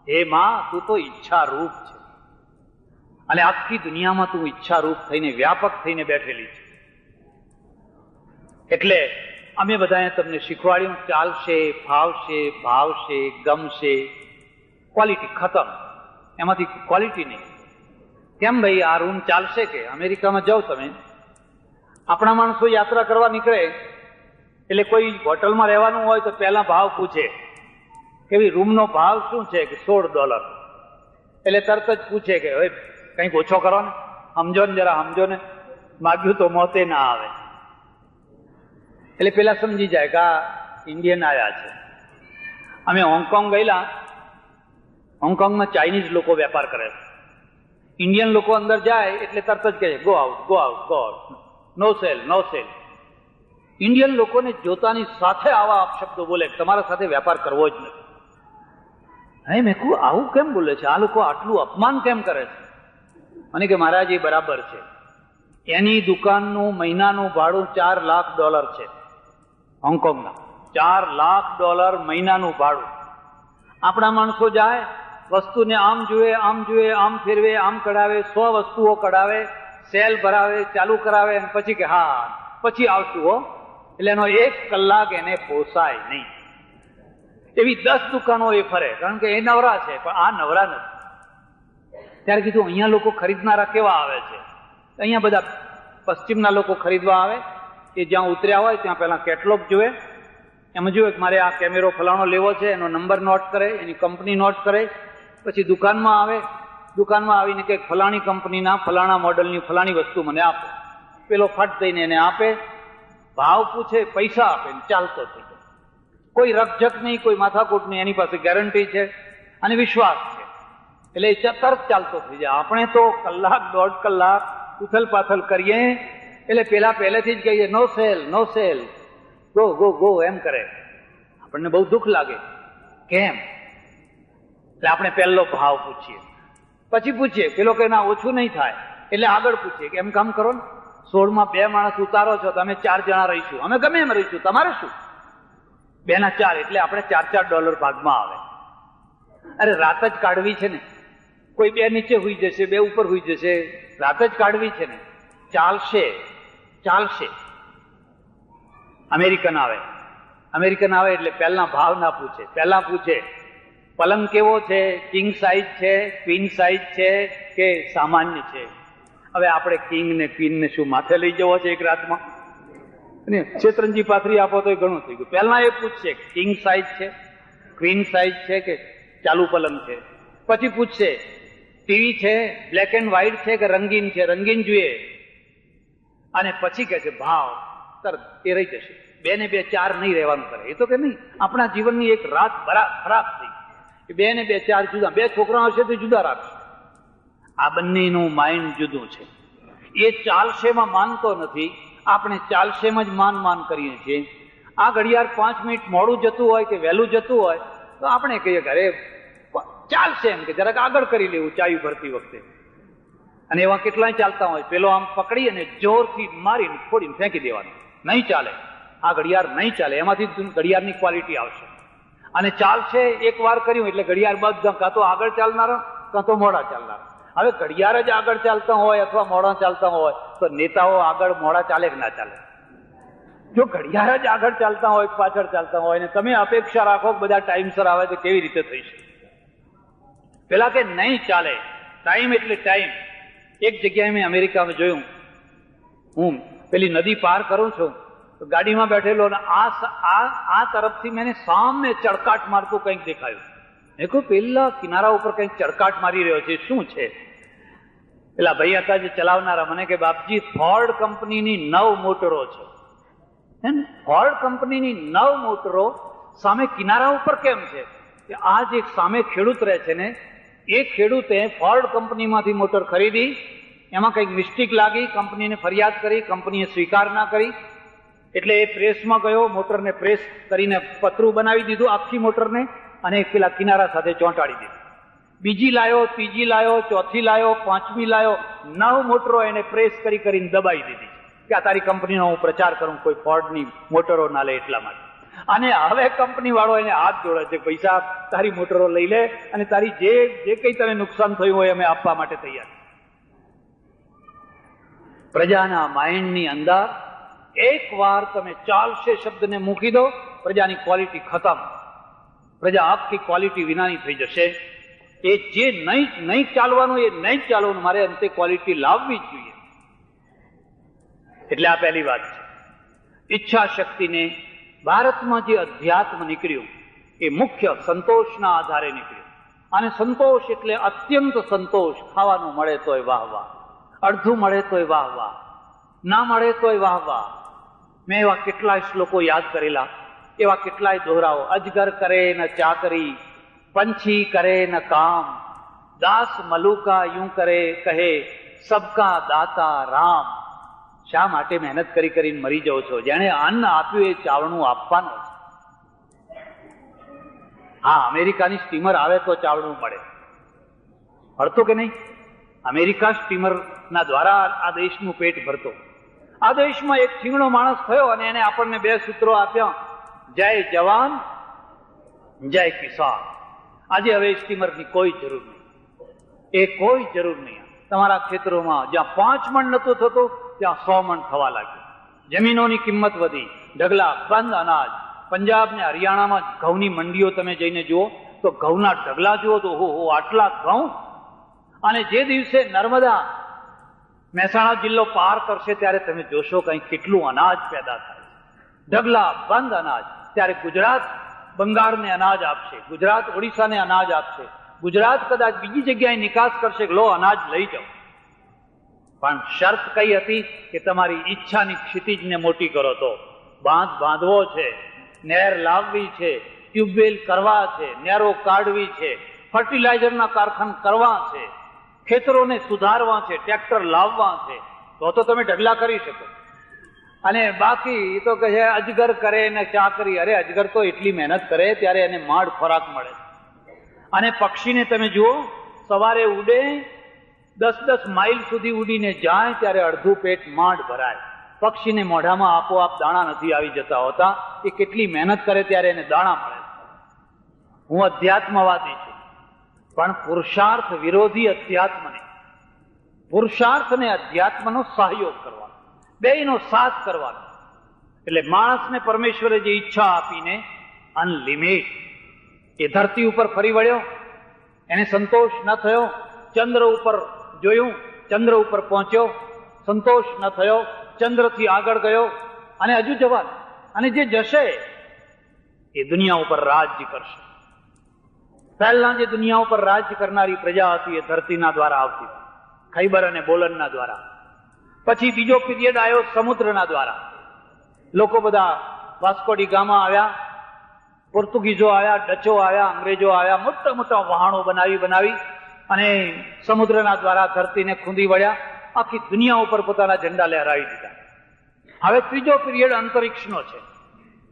હે માં, તું તો ઈચ્છા રૂપ છે અને આખી દુનિયામાં તું ઈચ્છા રૂપ થઈને વ્યાપક થઈને બેઠેલી છે. એટલે અમે બધાએ તમને શીખવાડ્યું, ચાલશે, ફાવશે, ભાવશે, ગમશે. ક્વોલિટી ખતમ, એમાંથી ક્વોલિટી નહીં. કેમ ભાઈ આ રૂમ ચાલશે કે? અમેરિકામાં જાઓ તમે, આપણા માણસો યાત્રા કરવા નીકળે એટલે કોઈ હોટલમાં રહેવાનું હોય તો પહેલા ભાવ પૂછે કે ભાઈ રૂમનો ભાવ શું છે? કે $16. એટલે તરત જ પૂછે કે હવે કંઈક ઓછો કરો ને, સમજો ને, જરા સમજો ને, માગ્યું તો મોતે ના આવે. એટલે પેલા સમજી જાય કે આ ઇન્ડિયન આવ્યા છે. અમે હોંગકોંગ ગયેલા, હોંગકોંગમાં ચાઇનીઝ લોકો વેપાર કરે છે. ઇન્ડિયન લોકો અંદર જાય એટલે તરત જ કહે go out, go out, go out, no sale, no sale. Indian લોકોને જોતાની સાથે આવા અપશબ્દો બોલે, તમારા સાથે વેપાર કરવો જ નથી. હે મેં કહું આવું કેમ બોલે છે આ લોકો? આટલું અપમાન કેમ કરે છે? મને કે મહારાજ એ બરાબર છે. એની દુકાનનું મહિનાનું ભાડું $4 લાખ છે. હોંગકોંગના $4 લાખ મહિનાનું ભાડું. આપણા માણસો જાય, વસ્તુને આમ જુએ, આમ જુએ, આમ ફેરવે, આમ કઢાવે, 100 વસ્તુઓ કઢાવે, સેલ ભરાવે, ચાલુ કરાવે અને પછી કે હા પછી આવશું હો. એટલે એનો 1 કલાક એને પોસાય નહીં. એવી 10 દુકાનો એ ફરે, કારણ કે એ નવરા છે પણ આ નવરા નથી. ત્યારે કીધું અહીંયા લોકો ખરીદનારા કેવા આવે છે? અહીંયા બધા પશ્ચિમના લોકો ખરીદવા આવે. એ જ્યાં ઉતર્યા હોય ત્યાં પહેલા કેટલોગ જોવે, એમાં જોવે કે મારે આ કેમેરો ફલાણો લેવો છે, એનો નંબર નોટ કરે, એની કંપની નોટ કરે, પછી દુકાનમાં આવે. દુકાનમાં આવીને કે ફલાણી કંપનીના ફલાણા મોડલની ફલાણી વસ્તુ મને આપો. પેલો ફટ દઈને એને આપે, ભાવ પૂછે, પૈસા આપે, ચાલતો થઈ જાય. કોઈ રકઝક નહીં, કોઈ માથાકૂટ નહીં, એની પાસે ગેરંટી છે અને વિશ્વાસ છે એટલે એ તરત ચાલતો થઈ જાય. આપણે તો કલાક 1.5 કલાક ઉથલ પાથલ કરીએ એટલે પેલા પહેલેથી જ કહીએ નો sale, no cell, go go go એમ કરે. આપણને બહુ દુઃખ લાગે. કેમ? એટલે આપણે પહેલો ભાવ પૂછીએ, પછી પૂછીએ, પેલો કે ના ઓછું નહીં થાય, એટલે આગળ પૂછીએ કે એમ કામ કરો ને, 16માં 2 માણસ ઉતારો છો, તમે 4 જણા રહીશું, અમે ગમે એમ રહીશું, તમારે શું? 2 ના 4 એટલે આપણે $4 ભાગમાં આવે. અરે રાત જ કાઢવી છે ને, કોઈ 2 નીચે હુઈ જશે, 2 ઉપર હુઈ જશે, રાત જ કાઢવી છે ને, ચાલશે ચાલશે. અમેરિકન આવે અમેરિકન આવે એટલે પહેલા ભાવ ના પૂછે, પહેલા પૂછે પલંગ કેવો છે, કિંગ સાઇઝ છે, ક્વીન સાઇઝ છે કે સામાન્ય છે. હવે આપણે કિંગ ને ક્વીન ને શું માથે લઈ જવો છે એક રાતમાં? છેતરંજી પાથરી આપો તો ઘણું થઈ ગયું. પહેલા એ પૂછશે કિંગ સાઇઝ છે, ક્વીન સાઇઝ છે કે ચાલુ પલંગ છે. પછી પૂછશે ટીવી છે, બ્લેક એન્ડ વ્હાઈટ છે કે રંગીન છે, રંગીન જોઈએ. અને પછી કહે છે ભાવ, તરત એ રહી જશે. 2 ને 2 4 નહીં રહેવાનું કરે. એ તો કે નહીં, આપણા જીવનની એક રાત ખરાબ થઈ. 2 ને 2 4 જુદા, 2 છોકરા હશે તો જુદા રાખશે. આ બંનેનું માઇન્ડ જુદું છે. એ ચાલશેમાં માનતો નથી, આપણે ચાલશેમાં જ માન કરીએ છીએ. આ ઘડિયાળ 5 મિનિટ મોડું જતું હોય કે વહેલું જતું હોય તો આપણે કહીએ કે અરે ચાલશે, એમ કે જરાક આગળ કરી લેવું ચાવી ભરતી વખતે. અને એવા કેટલાય ચાલતા હોય, પેલો આમ પકડી અને જોરથી મારીને ફોડીને ફેંકી દેવાનું. નહીં ચાલે, આ ઘડિયાળ નહીં ચાલે. એમાંથી ઘડિયાળની ક્વોલિટી આવશે. અને ચાલશે એક વાર કર્યું એટલે ઘડિયાળ બધા કાં તો આગળ ચાલનારા કાં તો મોડા ચાલનારા. હવે ઘડિયાળ જ આગળ ચાલતા હોય અથવા મોડા ચાલતા હોય તો નેતાઓ આગળ મોડા ચાલે કે ના ચાલે? જો ઘડિયાળ જ આગળ ચાલતા હોય, પાછળ ચાલતા હોય ને તમે અપેક્ષા રાખો કે બધા ટાઈમસર આવે તો કેવી રીતે થઈ શકે? પેલા કે નહીં ચાલે, ટાઈમ એટલે ટાઈમ. એક જગ્યાએ મેં અમેરિકામાં જોયું, હું પેલી નદી પાર કરું છું તો ગાડીમાં બેઠેલો ને આ તરફથી મને સામે ચડકાટ મારતું કંઈક દેખાયું. મેં કહ્યું પેલા કિનારા ઉપર કંઈક ચડકાટ મારી રહ્યો છે, શું છે? પેલા ભાઈ હતા જે ચલાવનારા, મને કે બાપજી ફોર્ડ કંપનીની 9 મોટરો છે. ફોર્ડ કંપનીની 9 મોટરો સામે કિનારા ઉપર કેમ છે? આ જે સામે ખેડૂત રહે છે ને, એ ખેડૂતે ફોર્ડ કંપનીમાંથી મોટર ખરીદી, એમાં કંઈક મિસ્ટેક લાગી, કંપનીને ફરિયાદ કરી, કંપનીએ સ્વીકાર ના કરી એટલે એ પ્રેસમાં ગયો, મોટરને પ્રેસ કરીને પતરું બનાવી દીધું આખી મોટરને અને પેલા કિનારા સાથે ચોંટાડી દીધું. બીજી લાયો, ત્રીજી લાયો, ચોથી લાયો, 5મી લાયો, 9 મોટરો એને પ્રેસ કરીને દબાઈ દીધી કે આ તારી કંપનીનો હું પ્રચાર કરું, કોઈ ફોર્ડની મોટરો ના લે એટલા માટે. અને હવે કંપની વાળો એને હાથ જોડે છે, પૈસા તારી મોટરો લઈ લે અને તારી જે કઈ તને નુકસાન થયું હોય અમે આપવા માટે તૈયાર. પ્રજાના માઇન્ડની અંદર એક વાર તમે ચાલશે શબ્દને મૂકી દો, પ્રજાની ક્વોલિટી ખતમ. પ્રજા આખી ક્વોલિટી વિનાની થઈ જશે. એ જે નહીં ચાલવાનું એ નહીં ચાલવાનું, મારે અંતે ક્વોલિટી લાવવી જ જોઈએ. એટલે આ પહેલી વાત છે. ઈચ્છા શક્તિને ભારતમાં જે અધ્યાત્મ નીકળ્યું એ મુખ્ય સંતોષના આધારે નીકળ્યું. અને સંતોષ એટલે અત્યંત સંતોષ. ખાવાનું મળે તોય વાહ વાહ, અડધું મળે તોય વાહ વાહ, ના મળે તોય વાહ વાહ. મેં એવા કેટલાય શ્લોકો યાદ કરેલા, એવા કેટલાય દોહરાઓ. અજગર કરે ન ચાકરી, પંછી કરે ન કામ, દાસ મલુકા યું કરે કહે સબકા દાતા રામ. શા માટે મહેનત કરીને મરી જાઓ છો? જેણે અન્ન આપ્યું એ ચાવણું આપવાનું છે. હા, અમેરિકાની સ્ટીમર આવે તો ચાવણું મળે, ભરતો કે નહીં? અમેરિકા સ્ટીમર ના દ્વારા આ દેશનું પેટ ભરતો. આ દેશમાં એક થીંગણો માણસ થયો અને એને આપણને 2 સૂત્રો આપ્યા, જય જવાન જય કિસાન. આજે હવે સ્ટીમરની કોઈ જરૂર નહીં, એ કોઈ જરૂર નહીં. તમારા ક્ષેત્રોમાં જ્યાં 5 મણ નતું થતું ત્યાં 100 મણ થવા લાગ્યું. જમીનોની કિંમત વધી, ઢગલા બંધ અનાજ. પંજાબ ને હરિયાણામાં ઘઉંની મંડીઓ તમે જઈને જુઓ તો ઘઉંના ઢગલા જુઓ તો ઓહો આટલા ઘઉં. અને જે દિવસે નર્મદા મહેસાણા જિલ્લો પાર કરશે ત્યારે તમે જોશો કંઈ કેટલું અનાજ પેદા થાય છે. ઢગલા બંધ અનાજ. ત્યારે ગુજરાત બંગાળને અનાજ આપશે, ગુજરાત ઓડિશાને અનાજ આપશે, ગુજરાત કદાચ બીજી જગ્યાએ નિકાસ કરશે, લો અનાજ લઈ જાઓ. પણ શરત કઈ હતી કે તમારી ઈચ્છાની ક્ષિતિજને મોટી કરો. તો બાંધવો છે, નહેર લાવવી છે, ટ્યુબવેલ કરવા છે, નહેરો કાઢવી છે, ફર્ટિલાઇઝરના કારખાના કરવા છે, ખેતરોને સુધારવા છે, ટ્રેક્ટર લાવવા છે, તો તમે ઢગલા કરી શકો. અને બાકી તો કહે અજગર કરે ને ચાકરી. અરે અજગર તો એટલી મહેનત કરે ત્યારે એને માડ ખોરાક મળે. અને પક્ષીને તમે જુઓ, સવારે ઉડે 10-10 માઇલ સુધી ઉડીને જાય ત્યારે અડધું પેટ માંડ ભરાય. પક્ષીને મોઢામાં આપોઆપ દાણા નથી આવી જતા હોતા, એ કેટલી મહેનત કરે ત્યારે એને દાણા મળે. હું અધ્યાત્મવાદી છું, પણ પુરુષાર્થ વિરોધી અધ્યાત્મ નહીં. પુરુષાર્થ ને અધ્યાત્મનો સહયોગ કરવાનો, બેયનો સાથ કરવાનો. એટલે માણસને પરમેશ્વરે જે ઈચ્છા આપીને અનલિમિટ, એ ધરતી ઉપર ફરી વળ્યો, એને સંતોષ ન થયો, ચંદ્ર ઉપર જોયું, ચંદ્ર ઉપર પહોંચ્યો, સંતોષ ન થયો, ચંદ્રથી આગળ ગયો અને હજુ જવાનું, અને જે જશે એ દુનિયા ઉપર રાજ્ય કરશે. પહેલા જે દુનિયા ઉપર રાજ્ય કરનારી પ્રજા હતી એ ધરતીના દ્વારા આવતી, ખૈબર અને બોલનના દ્વારા. પછી બીજો પીરિયડ આવ્યો સમુદ્રના દ્વારા. લોકો બધા વાસ્કો ડી ગામા આવ્યા, પોર્તુગીઝો આવ્યા, ડચો આવ્યા, અંગ્રેજો આવ્યા, મોટા મોટા વહાણો બનાવી અને સમુદ્રના દ્વારા ધરતીને ખૂંદી વળ્યા, આખી દુનિયા ઉપર પોતાના ઝંડા લહેરાવી દીધા. હવે ત્રીજો પીરિયડ અંતરિક્ષનો છે,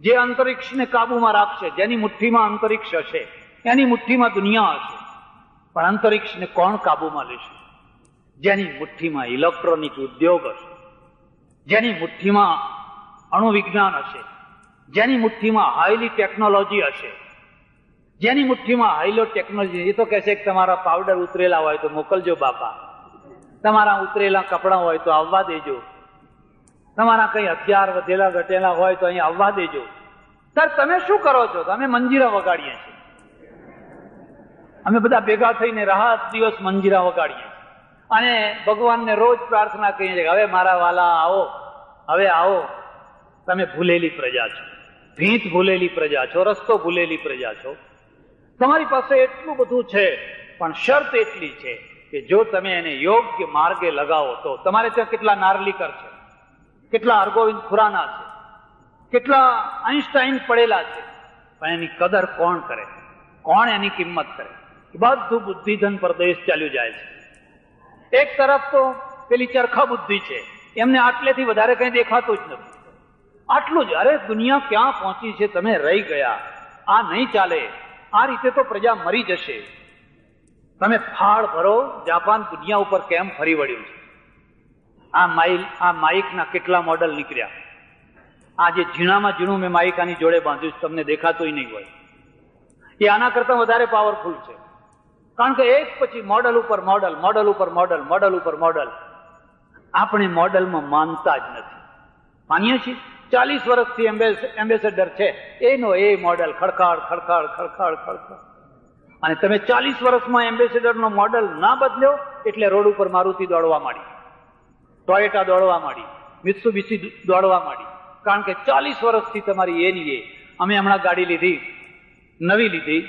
જે અંતરિક્ષને કાબુમાં રાખશે. જેની મુઠ્ઠીમાં અંતરિક્ષ હશે એની મુઠ્ઠીમાં દુનિયા હશે. પણ અંતરિક્ષને કોણ કાબુમાં લેશે? જેની મુઠ્ઠીમાં ઇલેક્ટ્રોનિક ઉદ્યોગ હશે, જેની મુઠ્ઠીમાં અણુ વિજ્ઞાન હશે, જેની મુઠ્ઠીમાં હાઈલી ટેકનોલોજી હશે, જેની મુઠ્ઠીમાં હાઈલો ટેકનોલોજી. એ તો કહેશે કે તમારા પાવડર ઉતરેલા હોય તો મોકલજો બાપા, તમારા ઉતરેલા કપડાં હોય તો આવવા દેજો, તમારા કઈ હથિયાર વધેલા ઘટેલા હોય તો અહીં આવવા દેજો. સર તમે શું કરો છો? અમે મંજીરા વગાડીએ છીએ, અમે બધા ભેગા થઈને રાત દિવસ મંજીરા વગાડીએ અને ભગવાનને રોજ પ્રાર્થના કરીએ છીએ, હવે મારા વાલા આવો, હવે આવો. તમે ભૂલેલી પ્રજા છો, ભીંત ભૂલેલી પ્રજા છો, રસ્તો ભૂલેલી પ્રજા છો. તમારી પાસે એટલું બધું છે, પણ શરત એટલી છે કે જો તમે એને યોગ્ય માર્ગે લગાવો તો. તમારે ત્યાં કેટલા નાર્લિકર છે, કેટલા અરગોવિંદ ખુરાના છે, કેટલા આઈન્સ્ટાઈન પડેલા છે, પણ એની કદર કોણ કરે? કોણ એની કિંમત કરે? બધું બુદ્ધિધન પરદેશ ચાલ્યું જાય છે. એક તરફ તો પેલી ચરખા બુદ્ધિ છે, એમને આટલેથી વધારે કઈ દેખાતું જ નથી. આટલું જ, અરે દુનિયા ક્યાં પહોંચી છે, તમે રહી ગયા, આ નહીં ચાલે, આ રીતે તો પ્રજા મરી જશે. તમે ફાળ ભરો, જાપાન દુનિયા ઉપર કેમ ફરી વળ્યું છે. આ માઇકના કેટલા મોડલ નીકળ્યા. આ જે ઝીણામાં ઝીણું મેં માઇક આની જોડે બાંધ્યું છે, તમને દેખાતું નહીં હોય, એ આના કરતા વધારે પાવરફુલ છે. કારણ કે એક પછી મોડલ ઉપર મોડલ, મોડલ ઉપર મોડલ, મોડલ ઉપર મોડલ. આપણે મોડલમાં માનતા જ નથી. માનીએ છીએ 40 વર્ષથી એમ્બેસેડર છે, એનો એ મોડલ ખડખાડ ખડખાડ ખડખાડ ખડખાડ. અને તમે 40 વર્ષમાં એમ્બેસેડરનો મોડલ ના બદલ્યો એટલે રોડ ઉપર મારુતિ દોડવા માંડી, ટોયોટા દોડવા માંડી, મિત્સુબિશી દોડવા માંડી. કારણ કે 40 વર્ષથી તમારી એની એ. અમે હમણાં ગાડી લીધી, નવી લીધી,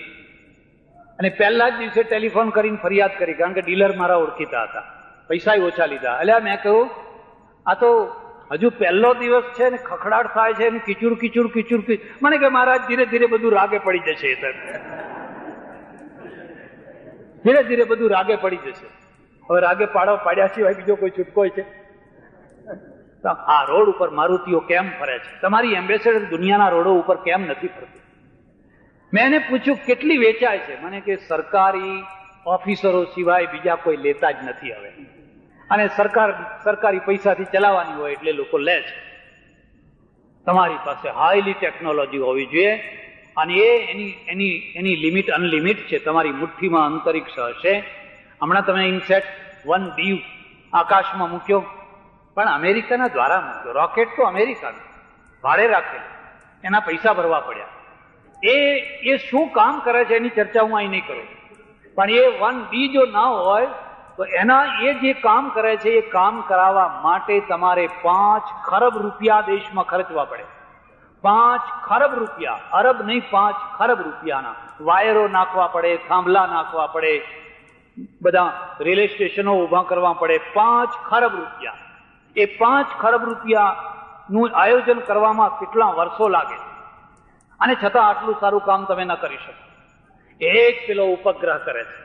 અને પહેલા જ દિવસે ટેલિફોન કરીને ફરિયાદ કરી, કારણ કે ડીલર મારા ઓળખીતા હતા, પૈસા ઓછા લીધા. એટલે મેં કહ્યું આ તો હજુ પહેલો દિવસ છે ને ખખડાટ થાય છે, કીચુડ કીચુડ કીચુડ. મને કે મહારાજ ધીરે ધીરે બધું રાગે પડી જશે, ધીરે ધીરે બધું રાગે પડી જશે. હવે રાગે પાડ્યા સિવાય બીજો કોઈ છૂટકો છે? આ રોડ ઉપર મારુતિઓ કેમ ફરે છે? તમારી એમ્બેસેડર દુનિયાના રોડો ઉપર કેમ નથી ફરતી? મેં એને પૂછ્યું કેટલી વેચાય છે? મને કે સરકારી ઓફિસરો સિવાય બીજા કોઈ લેતા જ નથી હવે, અને સરકારી પૈસાથી ચલાવવાની હોય એટલે લોકો લે છે. તમારી પાસે હાઈલી ટેકનોલોજી હોવી જોઈએ, અને એની લિમિટ અનલિમિટ છે. તમારી મુઠ્ઠીમાં અંતરિક્ષ હશે. હમણાં તમે ઇનસેટ 1D આકાશમાં મૂક્યો, પણ અમેરિકાના દ્વારા મૂક્યો. રોકેટ તો અમેરિકાનું ભાડે રાખેલું, એના પૈસા ભરવા પડ્યા. એ શું કામ કરે છે એની ચર્ચા હું અહીં નહીં કરું, પણ એ 1D જો ના હોય તો એ જે કામ કરે છે એ કામ કરાવવા માટે તમારે 5 ખરબ રૂપિયા દેશમાં ખર્ચવા પડે. 5 ખરબ રૂપિયા, અરબ નહીં, 5 ખરબ રૂપિયાના વાયરો નાખવા પડે, થાંભલા નાખવા પડે, બધા રેલવે સ્ટેશનો ઉભા કરવા પડે. 5 ખરબ રૂપિયા. એ 5 ખરબ રૂપિયાનું આયોજન કરવામાં કેટલા વર્ષો લાગે, અને છતાં આટલું સારું કામ તમે ન કરી શકો. એક પેલો ઉપગ્રહ કરે છે,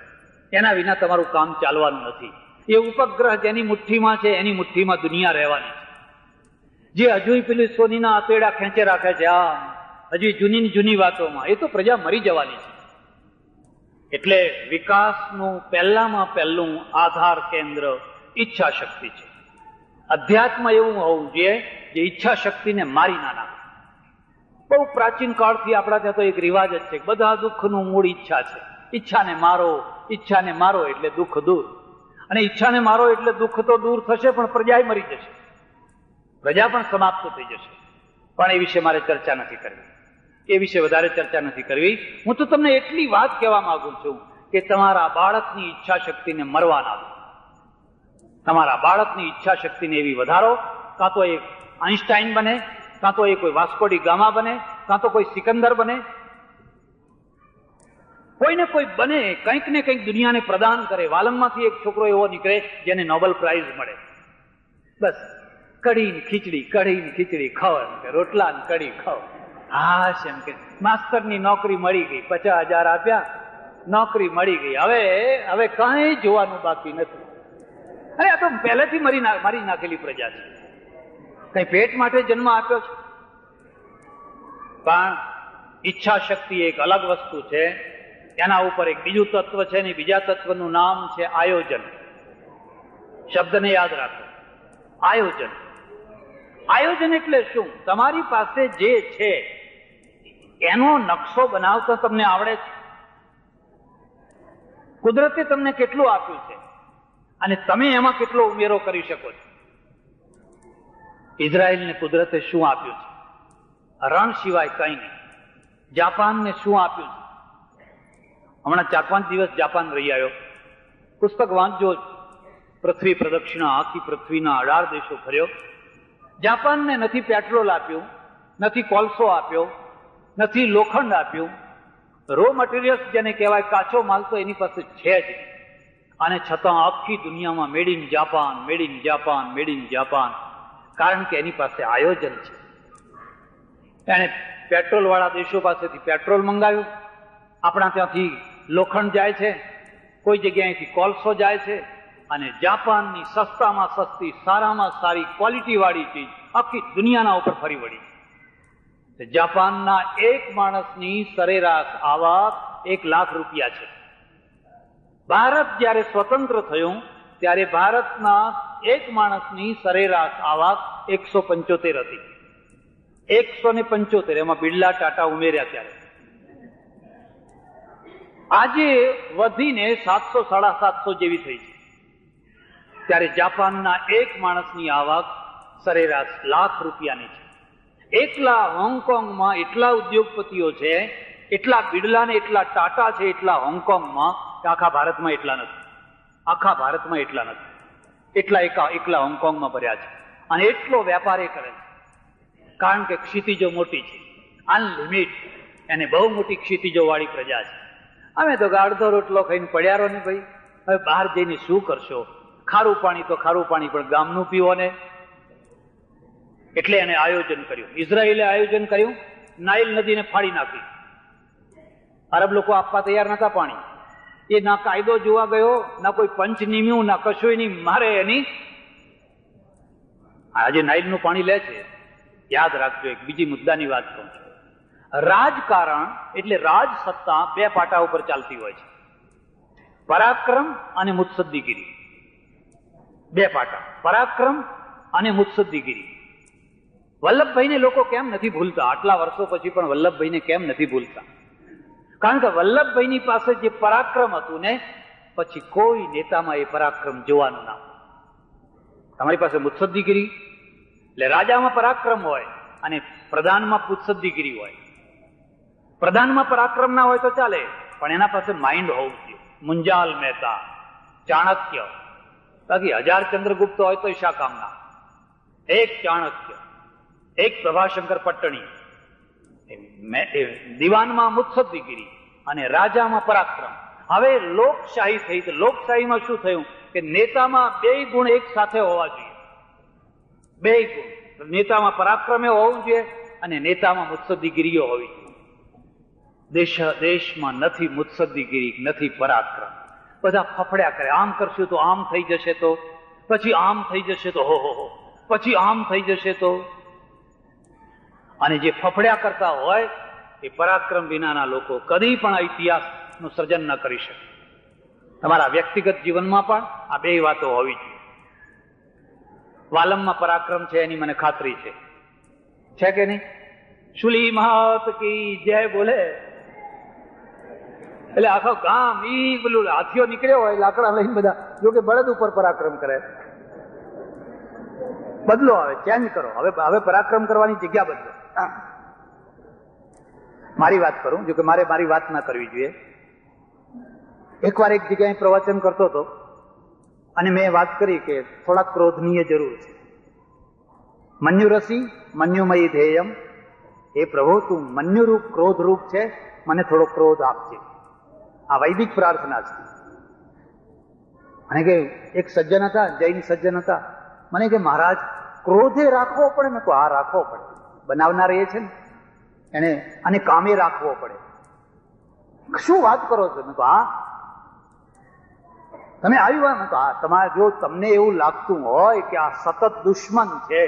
એના વિના તમારું કામ ચાલવાનું નથી. એ ઉપગ્રહ જેની મુઠ્ઠીમાં છે એની મુઠ્ઠીમાં દુનિયા રહેવાની છે. જે હજુ પેલી સોનીના આતેડા ખેંચે રાખે છે, હજુ જૂની વાતોમાં, એ તો પ્રજા મરી જવાની છે. એટલે વિકાસનું પહેલામાં પહેલું આધાર કેન્દ્ર ઈચ્છા શક્તિ છે. અધ્યાત્મ એવું હોવું જોઈએ જે ઈચ્છા શક્તિને મારી ના નાખે. બહુ પ્રાચીન કાળથી આપણા ત્યાં તો એક રિવાજ જ છે, બધા દુઃખનું મૂળ ઈચ્છા છે. ઈચ્છાને મારો એટલે દુઃખ દૂર, અને ઈચ્છાને મારો એટલે દુઃખ તો દૂર થશે, પણ પ્રજા મરી જશે, પ્રજા પણ સમાપ્ત થઈ જશે. પણ એ વિશે મારે ચર્ચા નથી કરવી, એ વિશે વધારે ચર્ચા નથી કરવી. હું તો તમને એટલી વાત કહેવા માંગુ છું કે તમારા બાળકની ઈચ્છા શક્તિને મરવા ના દો. તમારા બાળકની ઈચ્છા શક્તિને એવી વધારો, કાં તો એ આઈન્સ્ટાઈન બને, કાં તો એ કોઈ વાસ્કોડી ગામા બને, કાં તો કોઈ સિકંદર બને, કોઈને કોઈ બને, કંઈક ને કંઈક દુનિયાને પ્રદાન કરે. વાલમમાંથી એક છોકરો એવો નીકળે જેને નોબેલ પ્રાઇઝ મળે. બસ કઢી ને ખીચડી ખાવ, રોટલા ને કઢી ખાવ. હા એમ કે માસ્ટરની નોકરી મળી ગઈ, 50,000 આપ્યા, નોકરી મળી ગઈ, હવે કઈ જોવાનું બાકી નથી. અરે આ તો પહેલેથી મારી નાખેલી પ્રજા છે, કઈ પેટ માટે જન્મ આપ્યો છે. પણ ઈચ્છા શક્તિ એક અલગ વસ્તુ છે. એના ઉપર એક બીજું તત્વ છે ને બીજા તત્વનું નામ છે આયોજન. શબ્દને યાદ રાખો, આયોજન. આયોજન એટલે શું? તમારી પાસે જે છે એનો નકશો બનાવતા તમને આવડે છે. કુદરતે તમને કેટલું આપ્યું છે અને તમે એમાં કેટલો ઉમેરો કરી શકો છો. ઇઝરાયલને કુદરતે શું આપ્યું છે? રણ સિવાય કંઈ નહીં. જાપાનને શું આપ્યું છે? હમણાં 4-5 દિવસ જાપાન રહી આવ્યો. પુસ્તક વાંચજો, પૃથ્વી પ્રદક્ષિણા, આખી પૃથ્વીના 18 દેશો ફર્યો. જાપાનને નથી પેટ્રોલ આપ્યું, નથી કોલસો આપ્યો, નથી લોખંડ આપ્યું. રો મટીરિયલ્સ જેને કહેવાય, કાચો માલ તો એની પાસે છે જ. અને છતાં આખી દુનિયામાં made in Japan, made in Japan, made in Japan. કારણ કે એની પાસે આયોજન છે. એણે પેટ્રોલ વાળા દેશો પાસેથી પેટ્રોલ મંગાવ્યું, આપણા ત્યાંથી લોખંડ જાય છે, કોઈ જગ્યાએથી કોલસો જાય છે, અને જાપાનની સસ્તામાં સસ્તી, સારામાં સારી ક્વોલિટી વાળી ચીજ આખી દુનિયાના ઉપર ફરી વળી છે. જાપાનના એક માણસની સરેરાશ આવક 1 લાખ રૂપિયા છે. ભારત જ્યારે સ્વતંત્ર થયું ત્યારે ભારતના એક માણસની સરેરાશ આવક 175 હતી. 175, એમાં બિરલા ટાટા ઉમેર્યા ત્યારે. આજે વધીને 700-750 જેવી થઈ છે. ત્યારે જાપાનના એક માણસની આવક સરેરાશ ₹1 લાખ રૂપિયાની છે. એટલા હોંગકોંગમાં એટલા ઉદ્યોગપતિઓ છે, એટલા બિરલા ને એટલા ટાટા છે, એટલા હોંગકોંગમાં, આખા ભારતમાં એટલા નથી. આખા ભારતમાં એટલા નથી. એટલા એકલા હોંગકોંગમાં ભર્યા છે. અને એટલો વેપાર એ કરે છે. કારણ કે ક્ષિતિજો મોટી છે, અનલિમિટ. એને બહુ મોટી ક્ષિતિજો વાળી પ્રજા છે. અમે તો અડધો રોટલો ખાઈને પડ્યા રહો ને ભાઈ. હવે બહાર જઈને શું કરશો? ખારું પાણી તો ખારું પાણી, પણ ગામનું પીવો ને. એટલે એને આયોજન કર્યું. ઇઝરાયેલે આયોજન કર્યું, નાઇલ નદીને ફાડી નાખી. અરબ લોકો આપવા તૈયાર નતા પાણી. એ ના કાયદો જોવા ગયો, ના કોઈ પંચ નીમ્યું, ના કશું નહીં. મારે એની આજે નાઇલનું પાણી લે છે. યાદ રાખજો, એક બીજી મુદ્દાની વાત કહું છું. રાજકારણ એટલે રાજ સત્તા 2 પાટા ઉપર ચાલતી હોય છે. પરાક્રમ અને મુત્સદ્દીગીરી. 2 પાટા, પરાક્રમ અને મુત્સદ્દીગીરી. વલ્લભભાઈને લોકો કેમ નથી ભૂલતા? આટલા વર્ષો પછી પણ વલ્લભભાઈને કેમ નથી ભૂલતા? કારણ કે વલ્લભભાઈની પાસે જે પરાક્રમ હતું ને, પછી કોઈ નેતામાં એ પરાક્રમ જોવાનું ના. તમારી પાસે મુત્સદ્દીગીરી એટલે રાજામાં પરાક્રમ હોય અને પ્રધાનમાં મુત્સદ્દીગીરી હોય. પ્રધાનમાં પરાક્રમ ના હોય તો ચાલે, પણ એના પાસે માઇન્ડ હોવું જોઈએ. મુંજાલ મહેતા, ચાણક્ય, બાકી 1000 ચંદ્રગુપ્ત હોય તો શા કામના? એક ચાણક્ય, એક પ્રભાશંકર પટ્ટણી. દિવાનમાં મુત્સદ્દીગીરી અને રાજામાં પરાક્રમ. હવે લોકશાહી થઈ તો લોકશાહીમાં શું થયું કે નેતામાં 2 ગુણ એક સાથે હોવા જોઈએ. 2 ગુણ. નેતામાં પરાક્રમે હોવું જોઈએ અને નેતામાં મુત્સદ્દીગીરીઓ હોવી જોઈએ. દેશમાં નથી મુત્સદ્દીગીરી, નથી પરાક્રમ. બધા ફફડ્યા કરે. આમ કરશું તો આમ થઈ જશે, તો પછી આમ થઈ જશે, તો હો, પછી આમ થઈ જશે તો. અને જે ફફડ્યા કરતા હોય એ પરાક્રમ વિનાના લોકો કદી પણ આ ઇતિહાસનું સર્જન ન કરી શકે. તમારા વ્યક્તિગત જીવનમાં પણ આ 2 વાતો હોવી જોઈએ. વાલમમાં પરાક્રમ છે એની મને ખાતરી છે કે નહીં? શુલી મહાત કી જય બોલે એટલે આખો ગામ ઈ પેલું હાથીઓ નીકળ્યો હોય લાકડા લઈને બધા, જો કે બળદ ઉપર પરાક્રમ કરે. બદલો, હવે ચેન્જ કરો. હવે પરાક્રમ કરવાની જગ્યા બદલો. મારી વાત કરું, જો કે મારે મારી વાત ના કરવી જોઈએ. એકવાર એક જગ્યાએ પ્રવચન કરતો હતો અને મેં વાત કરી કે થોડા ક્રોધની જરૂર છે. મન્યુરસી મન્યુમયી ધ્યેયમ, હે પ્રભુ તું મન્યુરૂપ ક્રોધરૂપ છે, મને થોડો ક્રોધ આપજે. આ વૈદિક પ્રાર્થના છે. અને કે એક સજ્જન હતા, જૈન સજ્જન હતા, મને કે મહારાજ ક્રોધે રાખવો પડે? મેં કહું હા રાખવો પડે, બનાવનાર એ છે ને એને, અને કામે રાખવો પડે. શું વાત કરો છો? મેં કહું હા તમે આવી વાત. મેં કહું હા, તમારે જો તમને એવું લાગતું હોય કે આ સતત દુશ્મન છે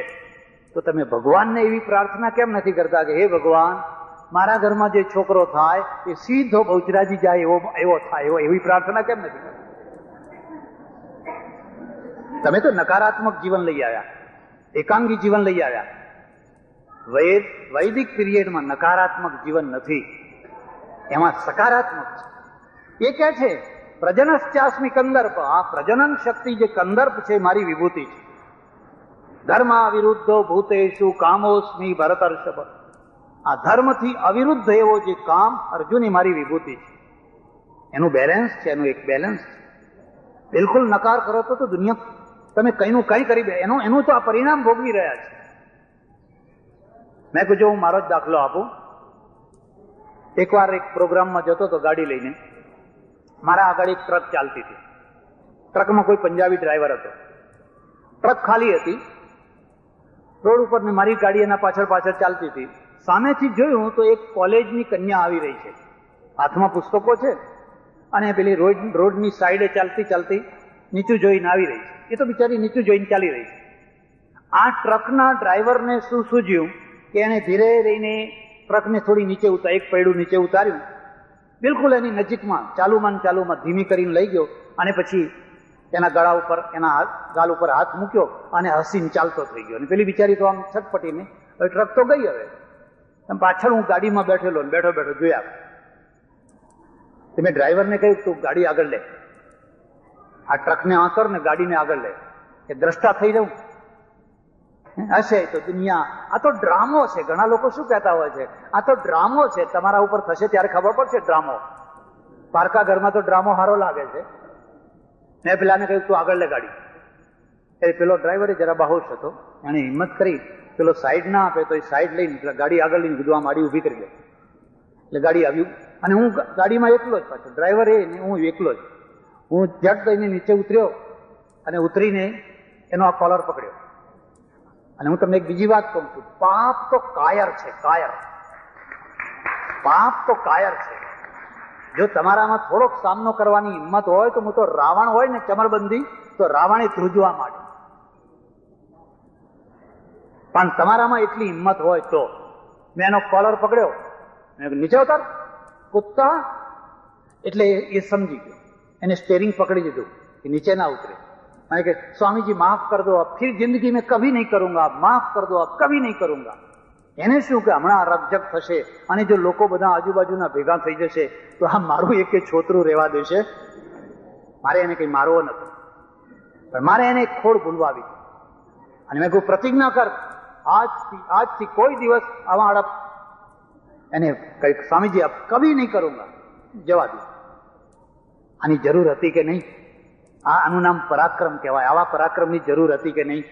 તો તમે ભગવાનને એવી પ્રાર્થના કેમ નથી કરતા કે હે ભગવાન મારા ઘરમાં જે છોકરો થાય એ સીધો બહુચરાજી જાય એવો થાય, એવી પ્રાર્થના કેમ નથી કરતા? તમે તો નકારાત્મક જીવન લઈ આવ્યા, એકાંગી જીવન લઈ આવ્યા. વૈદિક પીરિયડમાં નકારાત્મક જીવન નથી, એમાં સકારાત્મક છે. એ કે છે પ્રજનશ્ચાસ્મિ કંદર્પ, આ પ્રજનન શક્તિ જે કંદર્પ છે મારી વિભૂતિ છે. ધર્મ વિરુદ્ધો ભૂતેષુ કામોસ્મિ ભરતર્ષભ, આ ધર્મથી અવિરુદ્ધ એવો જે કામ અર્જુન એ મારી વિભૂતિ છે. એનું બેલેન્સ છે, એનું એક બેલેન્સ છે. બિલકુલ નકાર કરો તો દુનિયા તમે કઈનું કઈ કરી દે, એનું તો આ પરિણામ ભોગવી રહ્યા છે. મેં કહ્યું હું મારો જ દાખલો આપું. એકવાર એક પ્રોગ્રામમાં જતો હતો ગાડી લઈને, મારા આગળ એક ટ્રક ચાલતી હતી. ટ્રકમાં કોઈ પંજાબી ડ્રાઈવર હતો. ટ્રક ખાલી હતી રોડ ઉપર ને મારી ગાડી એના પાછળ પાછળ ચાલતી હતી. સામેથી જોયું તો એક કોલેજની કન્યા આવી રહી છે, હાથમાં પુસ્તકો છે અને પેલી રોડની સાઈડે ચાલતી ચાલતી નીચું જોઈને આવી રહી છે. એ તો બિચારી નીચું જોઈને ચાલી રહી છે. આ ટ્રકના ડ્રાઈવરને શું સૂઝ્યું કે એને ધીરે રહીને ટ્રકને થોડી નીચે એક પૈડું નીચે ઉતાર્યું, બિલકુલ એની નજીકમાં ચાલુમાં ધીમી કરીને લઈ ગયો અને પછી એના ગળા ઉપર, એના ગાલ ઉપર હાથ મૂક્યો અને હસીને ચાલતો થઈ ગયો. અને પેલી બિચારી તો આમ છટપટીને, હવે ટ્રક તો ગઈ. હવે પાછળ હું ગાડીમાં બેઠેલો ને બેઠો જોયા. મેં ડ્રાઈવરને કહ્યું તું ગાડી આગળ લે, આ ટ્રકને આંતર ને ગાડીને આગળ લે, એ દ્રષ્ટા થઈ જાઉં હશે તો દુનિયા. આ તો ડ્રામો છે. ઘણા લોકો શું કહેતા હોય છે, આ તો ડ્રામો છે, તમારા ઉપર થશે ત્યારે ખબર પડશે ડ્રામો. પારકા ઘરમાં તો ડ્રામો સારો લાગે છે. મેં પેલાને કહ્યું તું આગળ લે ગાડી. એ પેલો ડ્રાઈવરે જરા બાહોશ હતો, એને હિંમત કરી પેલો સાઈડ ના આપે તો એ સાઈડ લઈને ગાડી આગળ લઈને કીધું આ ગાડી ઉભી કરી દે. એટલે ગાડી આવ્યું અને હું ગાડીમાં એકલો જ, પાછો ડ્રાઈવર એ ને હું એકલો જ. હું ઝટ દઈને નીચે ઉતર્યો અને ઉતરીને એનો આ કોલર પકડ્યો. અને હું તમને એક બીજી વાત કહું છું, પાપ તો કાયર છે, કાયર. પાપ તો કાયર છે. જો તમારામાં થોડોક સામનો કરવાની હિંમત હોય તો હું તો રાવણ હોય ને ચમરબંધી, તો રાવણે ધ્રુજવા માંડે. પણ તમારામાં એટલી હિંમત હોય તો. મેં એનો કોલર પકડ્યો, નીચે ઉતાર કુત્તા, એટલે એ સમજી ગયો. એને સ્ટેરિંગ પકડી દીધું કે નીચે ના ઉતરે. અને કે સ્વામીજી માફ કર દો, ફિર જિંદગી મેં કભી નહીં કरूंगा, માફ કર દો, કભી નહીં કरूंगा. એને શું કે હમણાં રકઝક થશે અને જો લોકો બધા આજુબાજુના ભેગા થઈ જશે તો આ મારું એક છોતરું રહેવા દેશે. મારે એને કઈ મારવો નતો, પણ મારે એને એક ખોડ ભૂલવાવી. અને મેં કહ્યું પ્રતિજ્ઞા કર, આજથી કોઈ દિવસ આવા આડપ એને કઈ સ્વામીજી આપ કભી નહીં કरूंगा, જવા દો. આની જરૂર હતી કે નહીં? આનું નામ પરાક્રમ કહેવાય. આવા પરાક્રમની જરૂર હતી કે નહીં?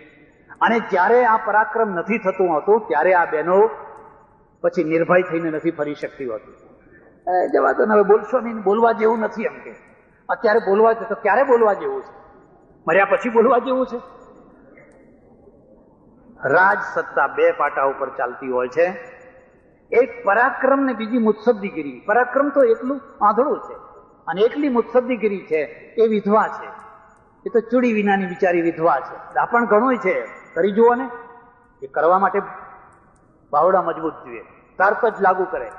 અને જ્યારે આ પરાક્રમ નથી થતું હતું ત્યારે આ બહેનો પછી નિર્ભય થઈને નથી ફરી શકતી હોતી. જવા દો ને, હવે બોલશો નહીં, બોલવા જેવું નથી. એમ કે અત્યારે બોલવા તો ક્યારે બોલવા જેવું છે? મર્યા પછી બોલવા જેવું છે? રાજ સત્તા બે પાટા ઉપર ચાલતી હોય છે, એક પરાક્રમ ને બીજી મુત્સદ્દીગીરી. પરાક્રમ તો એટલું આંધળું છે અને એટલી મુત્સદ્દીગીરી છે એ વિધવા છે. એ તો ચૂડી વિનાની બિચારી વિધવા છે. દાપણ ઘણું છે, કરી જુઓ ને. એ કરવા માટે બાવડા મજબૂત જોઈએ, તરત જ લાગુ કરે.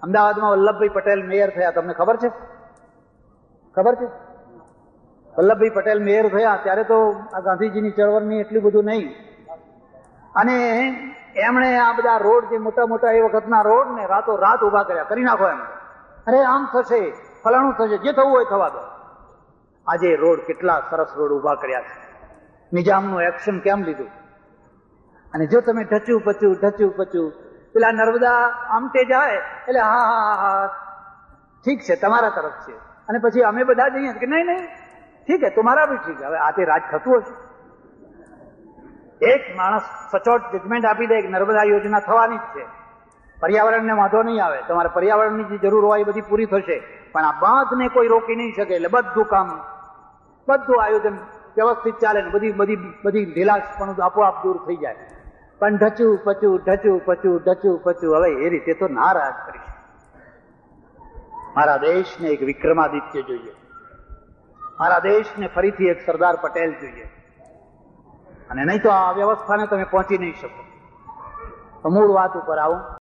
અમદાવાદમાં વલ્લભભાઈ પટેલ મેયર થયા, તમને ખબર છે? ખબર છે? વલ્લભભાઈ પટેલ મેયર થયા ત્યારે તો આ ગાંધીજીની ચળવળની એટલું બધું નહીં. અને એમણે આ બધા રોડ, જે મોટા મોટા એ વખતના રોડ ને રાતો રાત ઉભા કર્યા, કરી નાખો એમ. અરે આમ થશે, ફલાણું થશે, જે થવું હોય થવા દો. આજે રોડ કેટલા સરસ રોડ ઉભા કર્યા છે. નિજામનું એક્શન કેમ લીધું? અને જો તમે ઢચ્યું પચ્યું પેલા નર્મદા આમતે જાય એટલે હા હા હા ઠીક છે તમારા તરફ છે, અને પછી અમે બધા જઈએ કે નહીં નહીં ઠીક છે તમારા બી ઠીક. હવે આ તે રાજ થતું હશે? એક માણસ સચોટ જજમેન્ટ આપી દે કે નર્મદા યોજના થવાની જ છે, પર્યાવરણને વાંધો નહીં આવે, તમારે પર્યાવરણની જે જરૂર હોય એ બધી પૂરી થશે, પણ આ બાંધને કોઈ રોકી નહીં શકે. એટલે બધું કામ, બધું આયોજન વ્યવસ્થિત ચાલે ને બધી બધી બધી ઢીલાસ પણ આપોઆપ દૂર થઈ જાય. પણ ઢચું પચું ઢચું પચું ઢચું પચું, હવે એ રીતે તો ના રાજ કરી શકે. મારા દેશને એક વિક્રમાદિત્ય જોઈએ, મારા દેશને ફરીથી એક સરદાર પટેલ જોઈએ, અને નહીં તો આ વ્યવસ્થાને તમે પહોંચી નહીં શકો. તો મૂળ વાત ઉપર આવું.